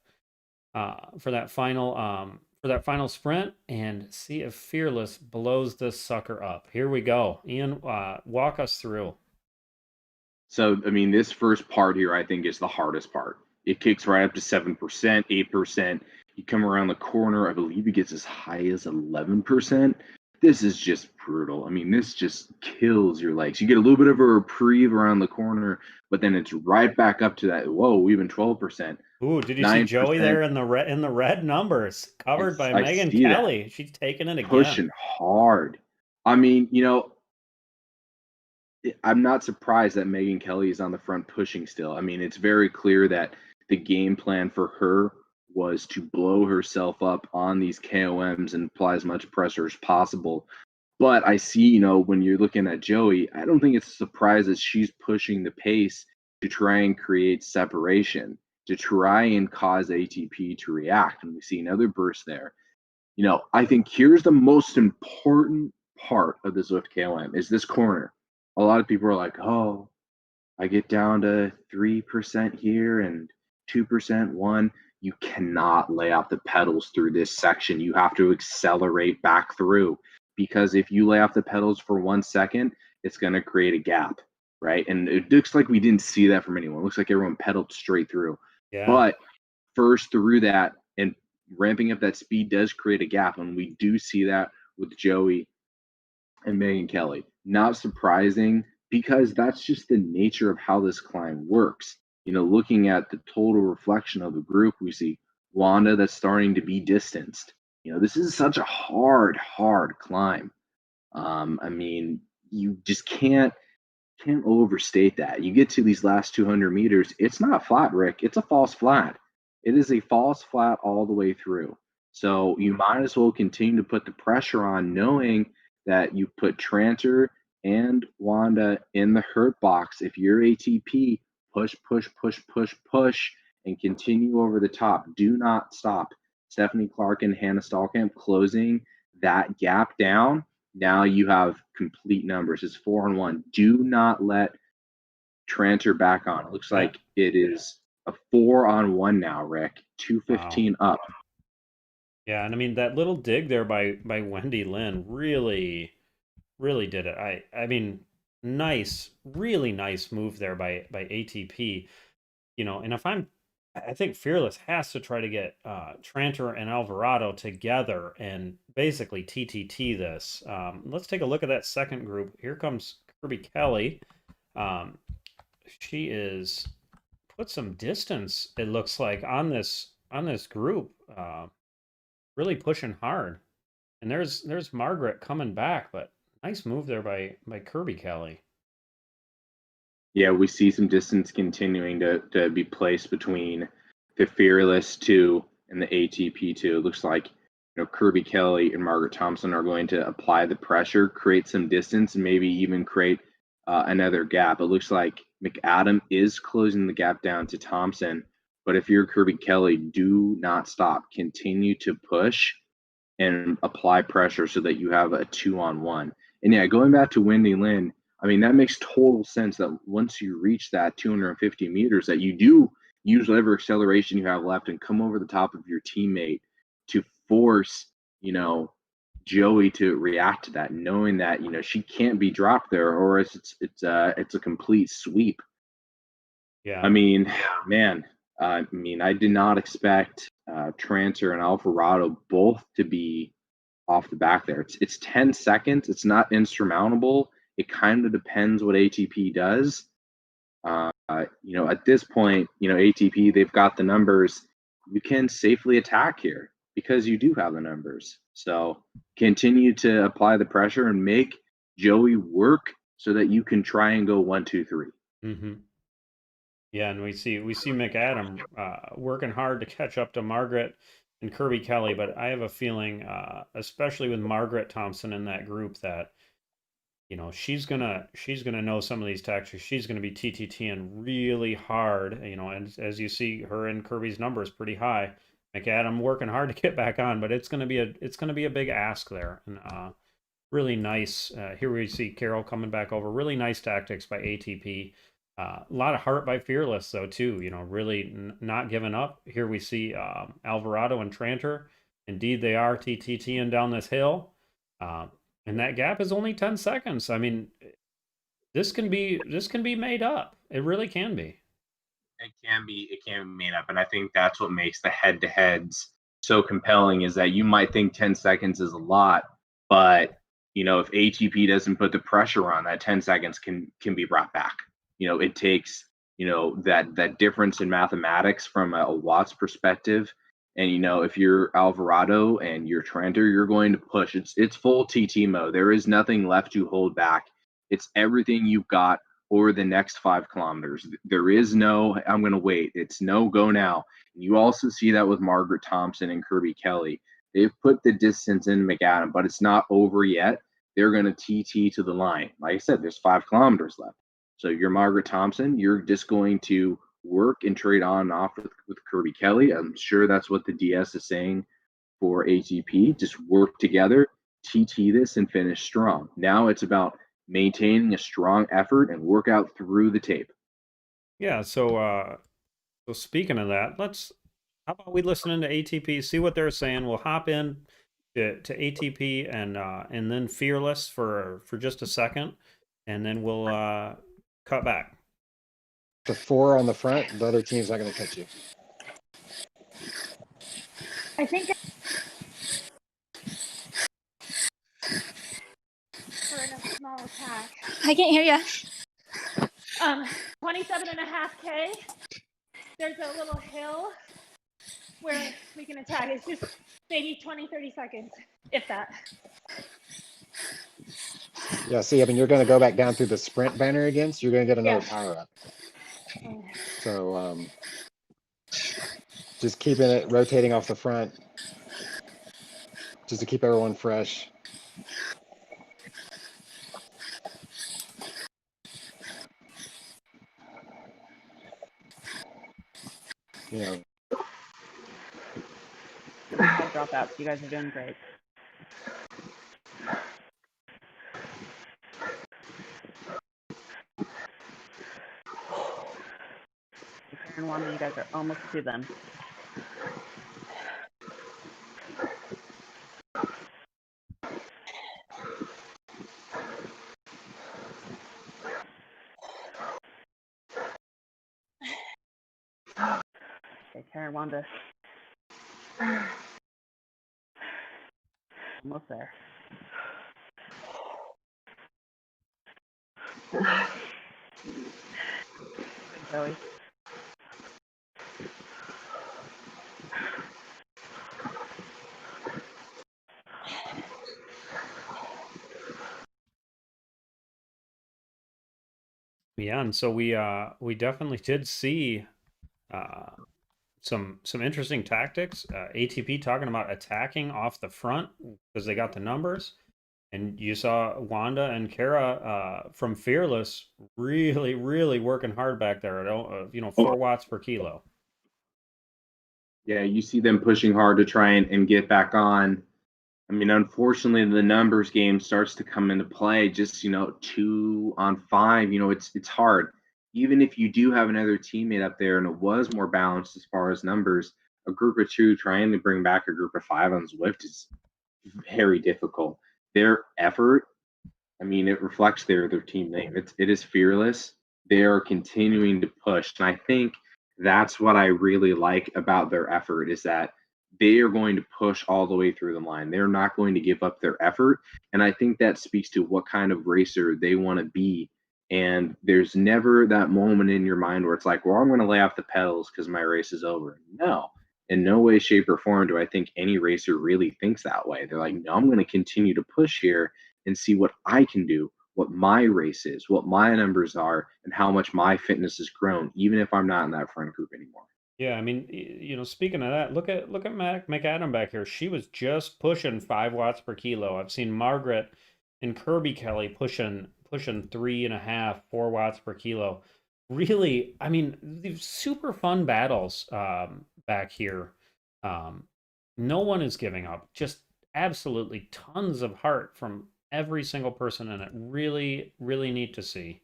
final sprint, and see if Fearless blows this sucker up. Here we go. Ian, walk us through. So, this first part here, I think, is the hardest part. It kicks right up to 7%, 8%. You come around the corner, I believe it gets as high as 11%. This is just brutal. This just kills your legs. You get a little bit of a reprieve around the corner, but then it's right back up to that. Whoa, even 12%. Ooh, did you see Joey there in the red numbers, covered by Megan Kelly? She's taking it again. Pushing hard. I'm not surprised that Megan Kelly is on the front pushing still. I mean, it's very clear that the game plan for her was to blow herself up on these KOMs and apply as much pressure as possible. But I see, when you're looking at Joey, I don't think it's a surprise that she's pushing the pace to try and create separation, to try and cause ATP to react. And we see another burst there. I think here's the most important part of the Zwift KOM is this corner. A lot of people are like, oh, I get down to 3% here and 2%, 1. You cannot lay off the pedals through this section. You have to accelerate back through, because if you lay off the pedals for 1 second, it's going to create a gap, right? And it looks like we didn't see that from anyone. It looks like everyone pedaled straight through. Yeah. But first through that and ramping up that speed does create a gap, and we do see that with Joey and Megan Kelly. Not surprising, because that's just the nature of how this climb works. Looking at the total reflection of the group, we see Wanda that's starting to be distanced. This is such a hard climb. I mean, you just can't overstate that. You get to these last 200 meters, it's not flat, Rick. It's a false flat. It is a false flat all the way through. So you might as well continue to put the pressure on, knowing that you put Tranter and Wanda in the hurt box. If you're ATP, push, and continue over the top. Do not stop. Stephanie Clark and Hannah Stallkamp closing that gap down. Now you have complete numbers. It's 4-1. Do not let Tranter back on. It looks like it is a 4-1 now, Rick. 2:15 up. Yeah, and I mean that little dig there by Wendy Lin really did it. I mean, really nice move there by ATP. And I think Fearless has to try to get Tranter and Alvarado together and basically TTT this. Let's take a look at that second group. Here comes Kirby Kelly. She is put some distance, it looks like, on this group. Really pushing hard. And there's Margaret coming back, but nice move there by Kirby Kelly. Yeah, we see some distance continuing to be placed between the Fearless 2 and the ATP 2. It looks like Kirby Kelly and Margaret Thompson are going to apply the pressure, create some distance, and maybe even create another gap. It looks like McAdam is closing the gap down to Thompson. But if you're Kirby Kelly, do not stop. Continue to push and apply pressure so that you have a 2-on-1. And yeah, going back to Wendy Lin, I mean, that makes total sense that once you reach that 250 meters, that you do use whatever acceleration you have left and come over the top of your teammate to force, Joey to react to that, knowing that, she can't be dropped there, or it's a complete sweep. Yeah. I mean, man, I did not expect Tranter and Alvarado both to be off the back there. It's 10 seconds. It's not insurmountable. It kind of depends what ATP does. At this point, ATP, they've got the numbers. You can safely attack here because you do have the numbers. So continue to apply the pressure and make Joey work so that you can try and go 1, 2, 3. Mm-hmm. Yeah, and we see McAdam working hard to catch up to Margaret and Kirby Kelly, but I have a feeling, especially with Margaret Thompson in that group, that she's gonna know some of these tactics. She's gonna be TTTing really hard, and as you see, her and Kirby's numbers pretty high. McAdam working hard to get back on, but it's gonna be a big ask there, and really nice. Here we see Carol coming back over. Really nice tactics by ATP. A lot of heart by Fearless, though, too. Really not giving up. Here we see Alvarado and Tranter. Indeed, they are TTTing down this hill. And that gap is only 10 seconds. I mean, this can be made up. It really can be. It can be made up. And I think that's what makes the head-to-heads so compelling, is that you might think 10 seconds is a lot, but, if ATP doesn't put the pressure on, that 10 seconds can be brought back. It takes, that difference in mathematics from a Watts perspective. And, if you're Alvarado and you're Tranter, you're going to push. It's full TT mode. There is nothing left to hold back. It's everything you've got over the next 5 kilometers. There is no, I'm going to wait. It's no, go now. And you also see that with Margaret Thompson and Kirby Kelly. They've put the distance in McAdam, but it's not over yet. They're going to TT to the line. Like I said, there's 5 kilometers left. So you're Margaret Thompson. You're just going to work and trade on and off with Kirby Kelly. I'm sure that's what the DS is saying for ATP. Just work together, TT this, and finish strong. Now it's about maintaining a strong effort and work out through the tape. Yeah, so speaking of that, how about we listen into ATP, see what they're saying. We'll hop in to ATP and then Fearless for just a second, and then we'll cut back. The 4 on the front, the other team's not going to catch you. I think For a small attack. I can't hear you. 27.5K. There's a little hill where we can attack. It's just maybe 20, 30 seconds, if that. Yeah, see, I mean, you're going to go back down through the sprint banner again, so you're going to get another power up. So just keeping it rotating off the front, just to keep everyone fresh. You know, Dropouts. You guys are doing great. Karen, Wanda, you guys are almost to them. Okay, Karen, Wanda. Almost there. Joey. Yeah, and so we definitely did see some interesting tactics. ATP talking about attacking off the front because they got the numbers, and you saw Wanda and Kara from Fearless really working hard back there at 4 watts per kilo. Yeah, you see them pushing hard to try and get back on. I mean, unfortunately, the numbers game starts to come into play. Just 2 on 5. It's hard. Even if you do have another teammate up there and it was more balanced as far as numbers, a group of 2 trying to bring back a group of 5 on Zwift is very difficult. Their effort, I mean, it reflects their team name. It is fearless. They are continuing to push, and I think that's what I really like about their effort is that they are going to push all the way through the line. They're not going to give up their effort. And I think that speaks to what kind of racer they want to be. And there's never that moment in your mind where it's like, well, I'm going to lay off the pedals because my race is over. No, in no way, shape, or form do I think any racer really thinks that way. They're like, no, I'm going to continue to push here and see what I can do, what my race is, what my numbers are, and how much my fitness has grown, even if I'm not in that front group anymore. Yeah, I mean, speaking of that, look at McAdam back here. She was just pushing 5 watts per kilo. I've seen Margaret and Kirby Kelly pushing 3.5, 4 watts per kilo. Really, I mean, these super fun battles back here. No one is giving up. Just absolutely tons of heart from every single person in it. Really neat to see.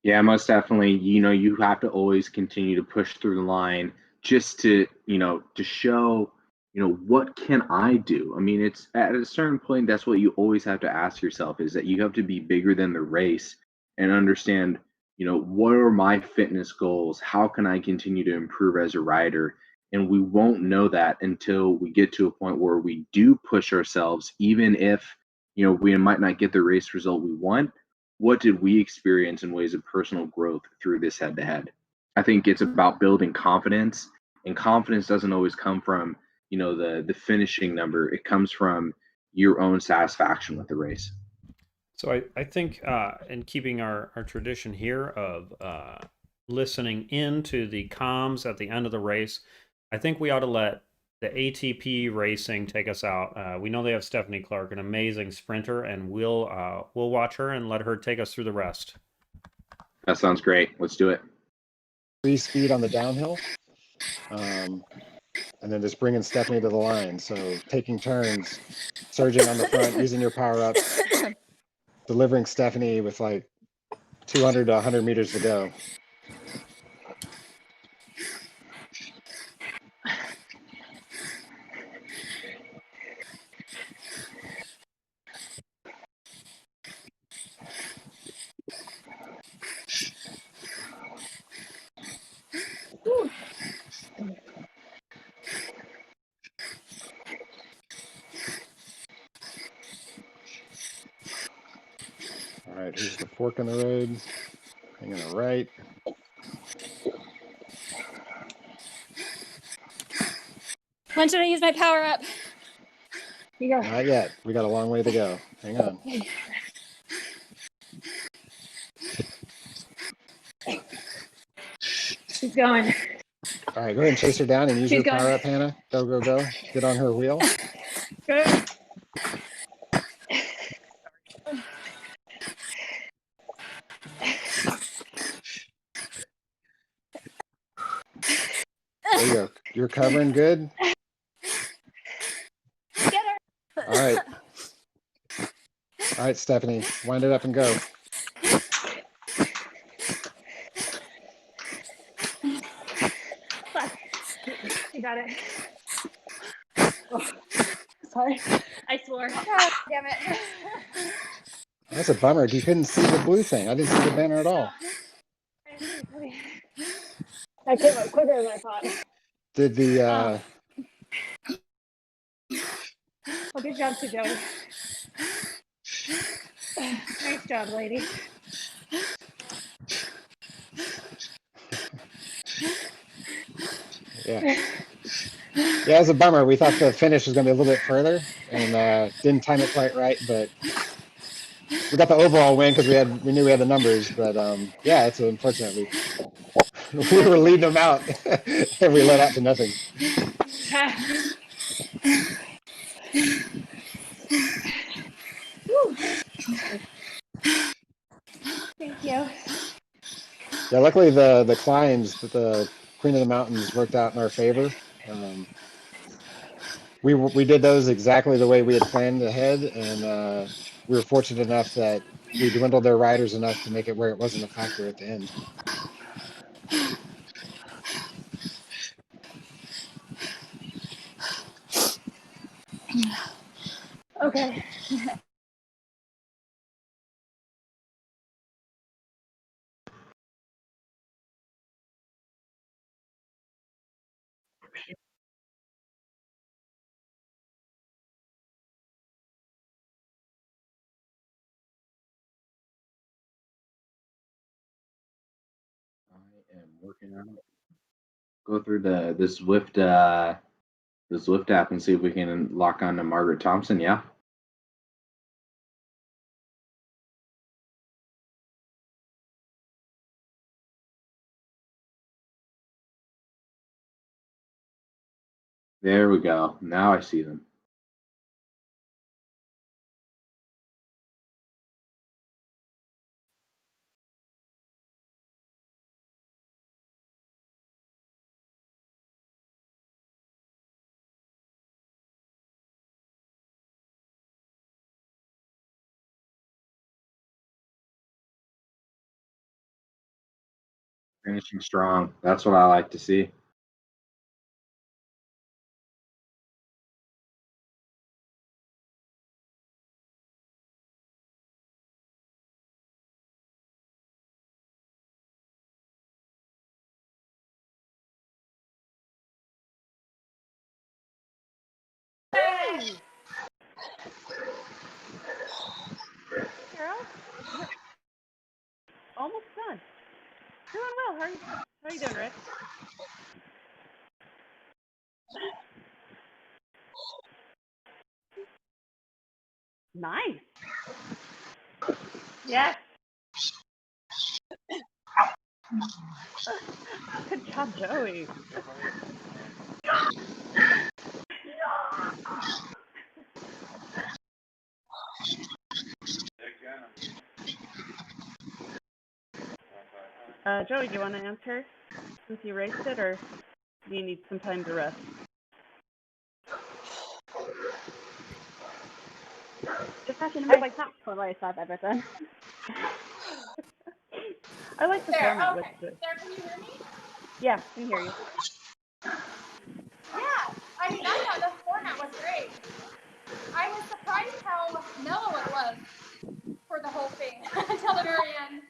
Yeah, most definitely. You have to always continue to push through the line just to show, what can I do? I mean, it's at a certain point, that's what you always have to ask yourself is that you have to be bigger than the race and understand, what are my fitness goals? How can I continue to improve as a rider? And we won't know that until we get to a point where we do push ourselves, even if, we might not get the race result we want. What did we experience in ways of personal growth through this head to head? I think it's about building confidence, and confidence doesn't always come from, the finishing number. It comes from your own satisfaction with the race. So I think in keeping our tradition here of listening into the comms at the end of the race, I think we ought to let the ATP racing take us out. We know they have Stephanie Clark, an amazing sprinter, and we'll watch her and let her take us through the rest. That sounds great. Let's do it. Free speed on the downhill. And then just bringing Stephanie to the line. So taking turns, surging on the front, using your power ups, delivering Stephanie with like 200 to 100 meters to go. All right, here's the fork in the road. Hanging a right. When should I use my power up? You go. Not yet. We got a long way to go. Hang on. She's going. All right, go ahead and chase her down and use She's your going. power up, Hannah. Go, go, go. Get on her wheel. Good. There you go. You're covering good. Get her. All right. All right, Stephanie, wind it up and go. You got it. Oh, sorry. I swore. God damn it. That's a bummer. You couldn't see the blue thing. I didn't see the banner at all. I came up quicker than I thought. Did the Well, good job to Joey. Nice job, lady. yeah. Yeah, it was a bummer. We thought the finish was going to be a little bit further and didn't time it quite right, but we got the overall win because we knew we had the numbers. But yeah, it's unfortunate. We were leading them out and we let out to nothing. Thank you. Yeah, luckily the climbs, the Queen of the Mountains worked out in our favor. We did those exactly the way we had planned ahead, and we were fortunate enough that we dwindled their riders enough to make it where it wasn't a factor at the end. Okay. I am working on it. Go through the Zwift app and see if we can lock on to Margaret Thompson. Yeah. There we go. Now I see them. Finishing strong. That's what I like to see. Carol, you're almost done. Doing well. How are you doing, Rick? Nice. Yes. Good job, Joey. Joey, do you want to answer since you raced it, or do you need some time to rest? Just talking to my top for race I've ever done. I like the There, format okay. with this. There, can you hear me? Yeah, I can hear you. Yeah, I mean, I thought the format was great. I was surprised how mellow it was for the whole thing until the very end.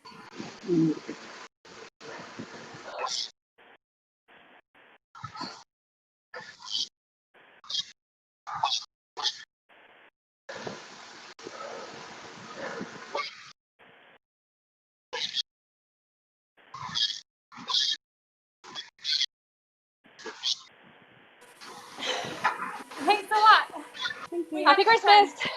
Thanks a lot. Thank you. We Happy had some fun. Christmas.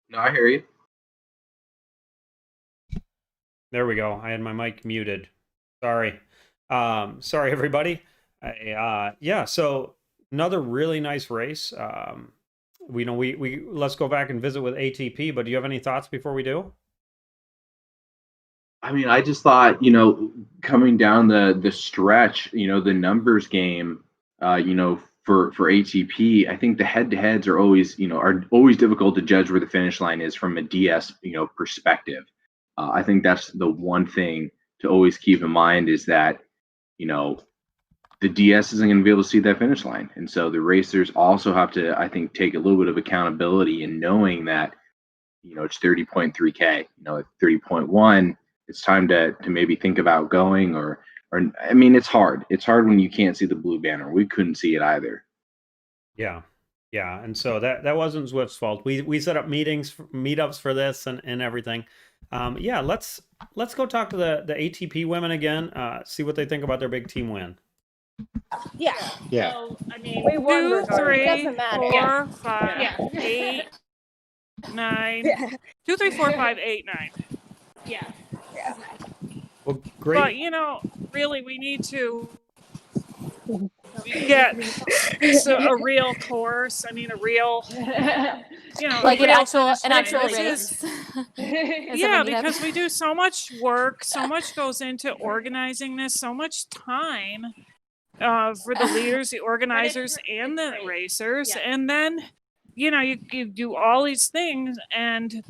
No, I hear you. There we go. I had my mic muted. Sorry. Sorry, everybody. Yeah, so another really nice race. We let's go back and visit with ATP, but do you have any thoughts before we do? I mean, I just thought, coming down the stretch, the numbers game, for ATP, I think the head-to-heads are always difficult to judge where the finish line is from a DS, perspective. I think that's the one thing to always keep in mind is that, the DS isn't going to be able to see that finish line. And so the racers also have to, I think, take a little bit of accountability in knowing that, it's 30.3K, at 30.1, it's time to maybe think about going or I mean, it's hard. It's hard when you can't see the blue banner. We couldn't see it either. Yeah. Yeah, and so that wasn't Zwift's fault. We set up meetups for this and everything. Yeah, let's go talk to the ATP women again. See what they think about their big team win. Yeah. Yeah. So, I mean, We won 2, regardless. 3, doesn't matter. 4, Yeah. 5, Yeah. 8, 9. Yeah. 2, 3, 4, 5, 8, 9. Yeah. Well, great. But really, we need to get a real course. I mean, a real, like an real actual race. race. Yeah, because we do so much work, so much goes into organizing this, so much time for the leaders, the organizers, and the racers, Yeah. and then you do all these things, and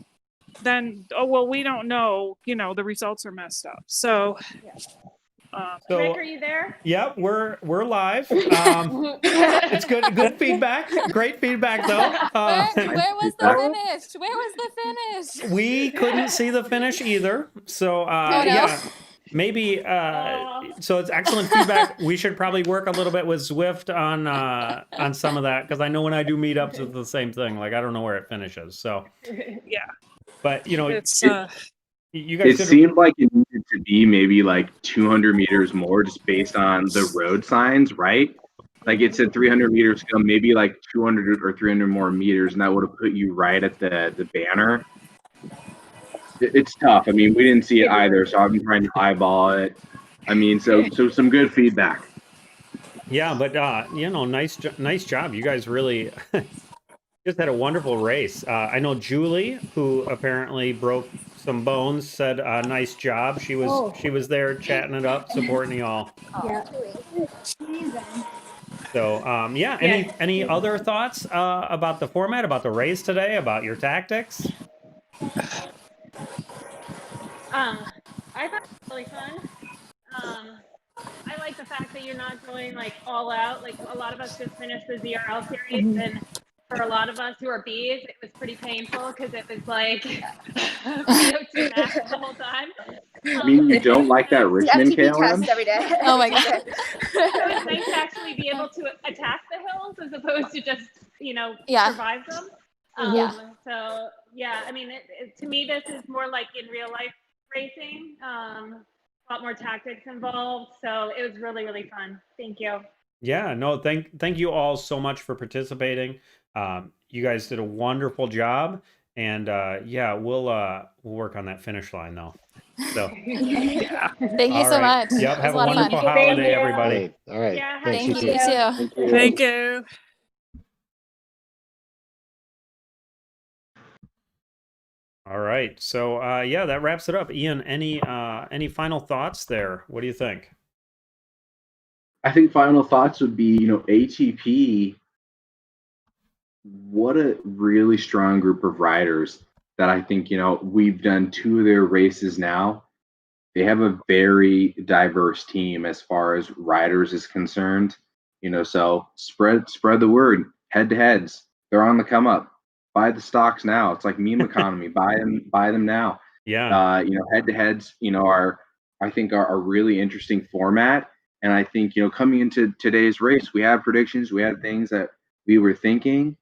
then we don't know. The results are messed up. So. So, Rick, are you there? yeah, we're live. It's good feedback. Great feedback, though. Where was the finish? Where was the finish? We couldn't see the finish either. So, no. yeah, maybe. So it's excellent feedback. We should probably work a little bit with Zwift on some of that because I know when I do meetups, it's the same thing. Like I don't know where it finishes. So, yeah, but it's. You guys it seemed like it needed to be maybe like 200 meters more just based on the road signs, right? Like it said 300 meters to go, maybe like 200 or 300 more meters, and that would have put you right at the banner. It's tough. I mean, we didn't see it either, so I've been trying to eyeball it. I mean, so some good feedback. Yeah, but nice job. You guys really just had a wonderful race. I know Julie, who apparently broke some bones, said nice job. She was there chatting it up, supporting y'all. Yeah. So yeah, any other thoughts about the format, about the race today, about your tactics? I thought it was really fun. I like the fact that you're not going like all out. Like a lot of us just finished the ZRL series, and for a lot of us who are Bs, it was pretty painful because it was like VO2 max the whole time. I mean, you don't like that Richmond ATP KLM? test every day. Oh my God. So it's nice to actually be able to attack the hills as opposed to just, Yeah. survive them. Yeah. So yeah, I mean, to me, this is more like in real life racing. A lot more tactics involved. So it was really, really fun. Thank you. Yeah, no, thank you all so much for participating. You guys did a wonderful job, and yeah, we'll work on that finish line though. So Yeah. Thank you all so right, much. yep, It was have a a lot of fun. wonderful Thank holiday, you. everybody. Hey, all right. Yeah, Thanks, Thank you you. too. You too. Thank you. Thank you. All right, so yeah, that wraps it up. Ian, any final thoughts there? What do you think? I think final thoughts would be, ATP, what a really strong group of riders that I think, we've done 2 of their races now. They have a very diverse team as far as riders is concerned. So spread the word. Head to heads, they're on the come up. Buy the stocks now. It's like meme economy. Buy them now. Yeah, Head to heads, are I think are a really interesting format. And I think, coming into today's race, we have predictions, we had things that we were thinking.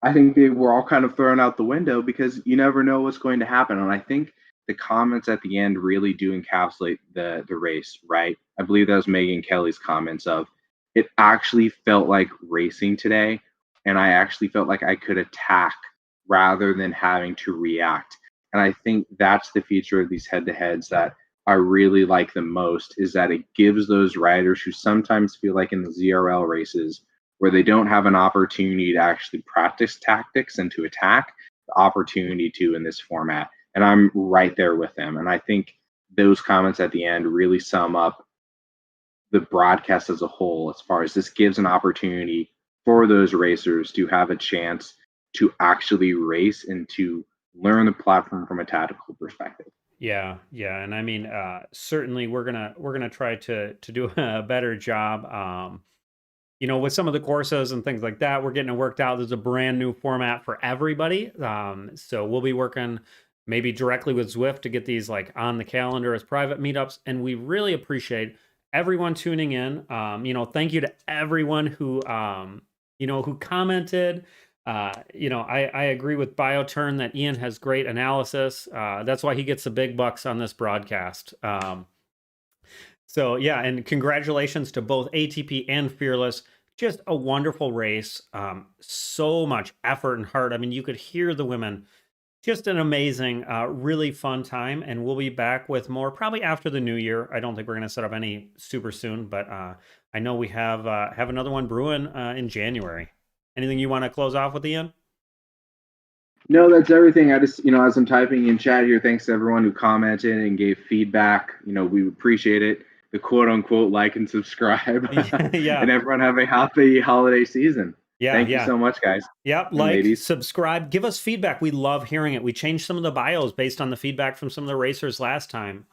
I think they were all kind of thrown out the window because you never know what's going to happen. And I think the comments at the end really do encapsulate the race, right? I believe that was Megan Kelly's comments of it actually felt like racing today, and I actually felt like I could attack rather than having to react. And I think that's the feature of these head-to-heads that I really like the most, is that it gives those riders who sometimes feel like in the ZRL races where they don't have an opportunity to actually practice tactics and to attack, the opportunity to in this format. And I'm right there with them. And I think those comments at the end really sum up the broadcast as a whole, as far as this gives an opportunity for those racers to have a chance to actually race and to learn the platform from a tactical perspective. yeah, and I mean, certainly we're gonna try to do a better job. With some of the courses and things like that, we're getting it worked out. There's a brand new format for everybody. So we'll be working maybe directly with Zwift to get these like on the calendar as private meetups. And we really appreciate everyone tuning in. Thank you to everyone who commented. I agree with BioTurn that Ian has great analysis. That's why he gets the big bucks on this broadcast. So yeah, and congratulations to both ATP and Fearless. Just a wonderful race. So much effort and heart. I mean, you could hear the women. Just an amazing, really fun time. And we'll be back with more probably after the new year. I don't think we're going to set up any super soon, but I know we have another one brewing in January. Anything you want to close off with, Ian? No, that's everything. I just, as I'm typing in chat here, thanks to everyone who commented and gave feedback. We appreciate it. The quote unquote like and subscribe. Yeah. And everyone have a happy holiday season. Yeah. Thank you so much, guys. Yep. And Like, ladies. subscribe, give us feedback. We love hearing it. We changed some of the bios based on the feedback from some of the racers last time.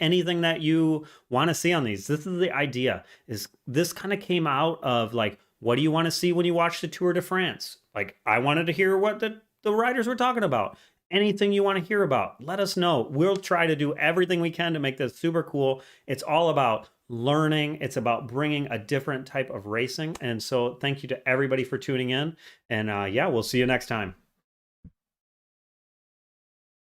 Anything that you want to see on these. This is the idea. Is this kind of came out of like, what do you want to see when you watch the Tour de France? Like, I wanted to hear what the riders were talking about. Anything you want to hear about, let us know. We'll try to do everything we can to make this super cool. It's all about learning. It's about bringing a different type of racing. And so thank you to everybody for tuning in. And yeah, we'll see you next time.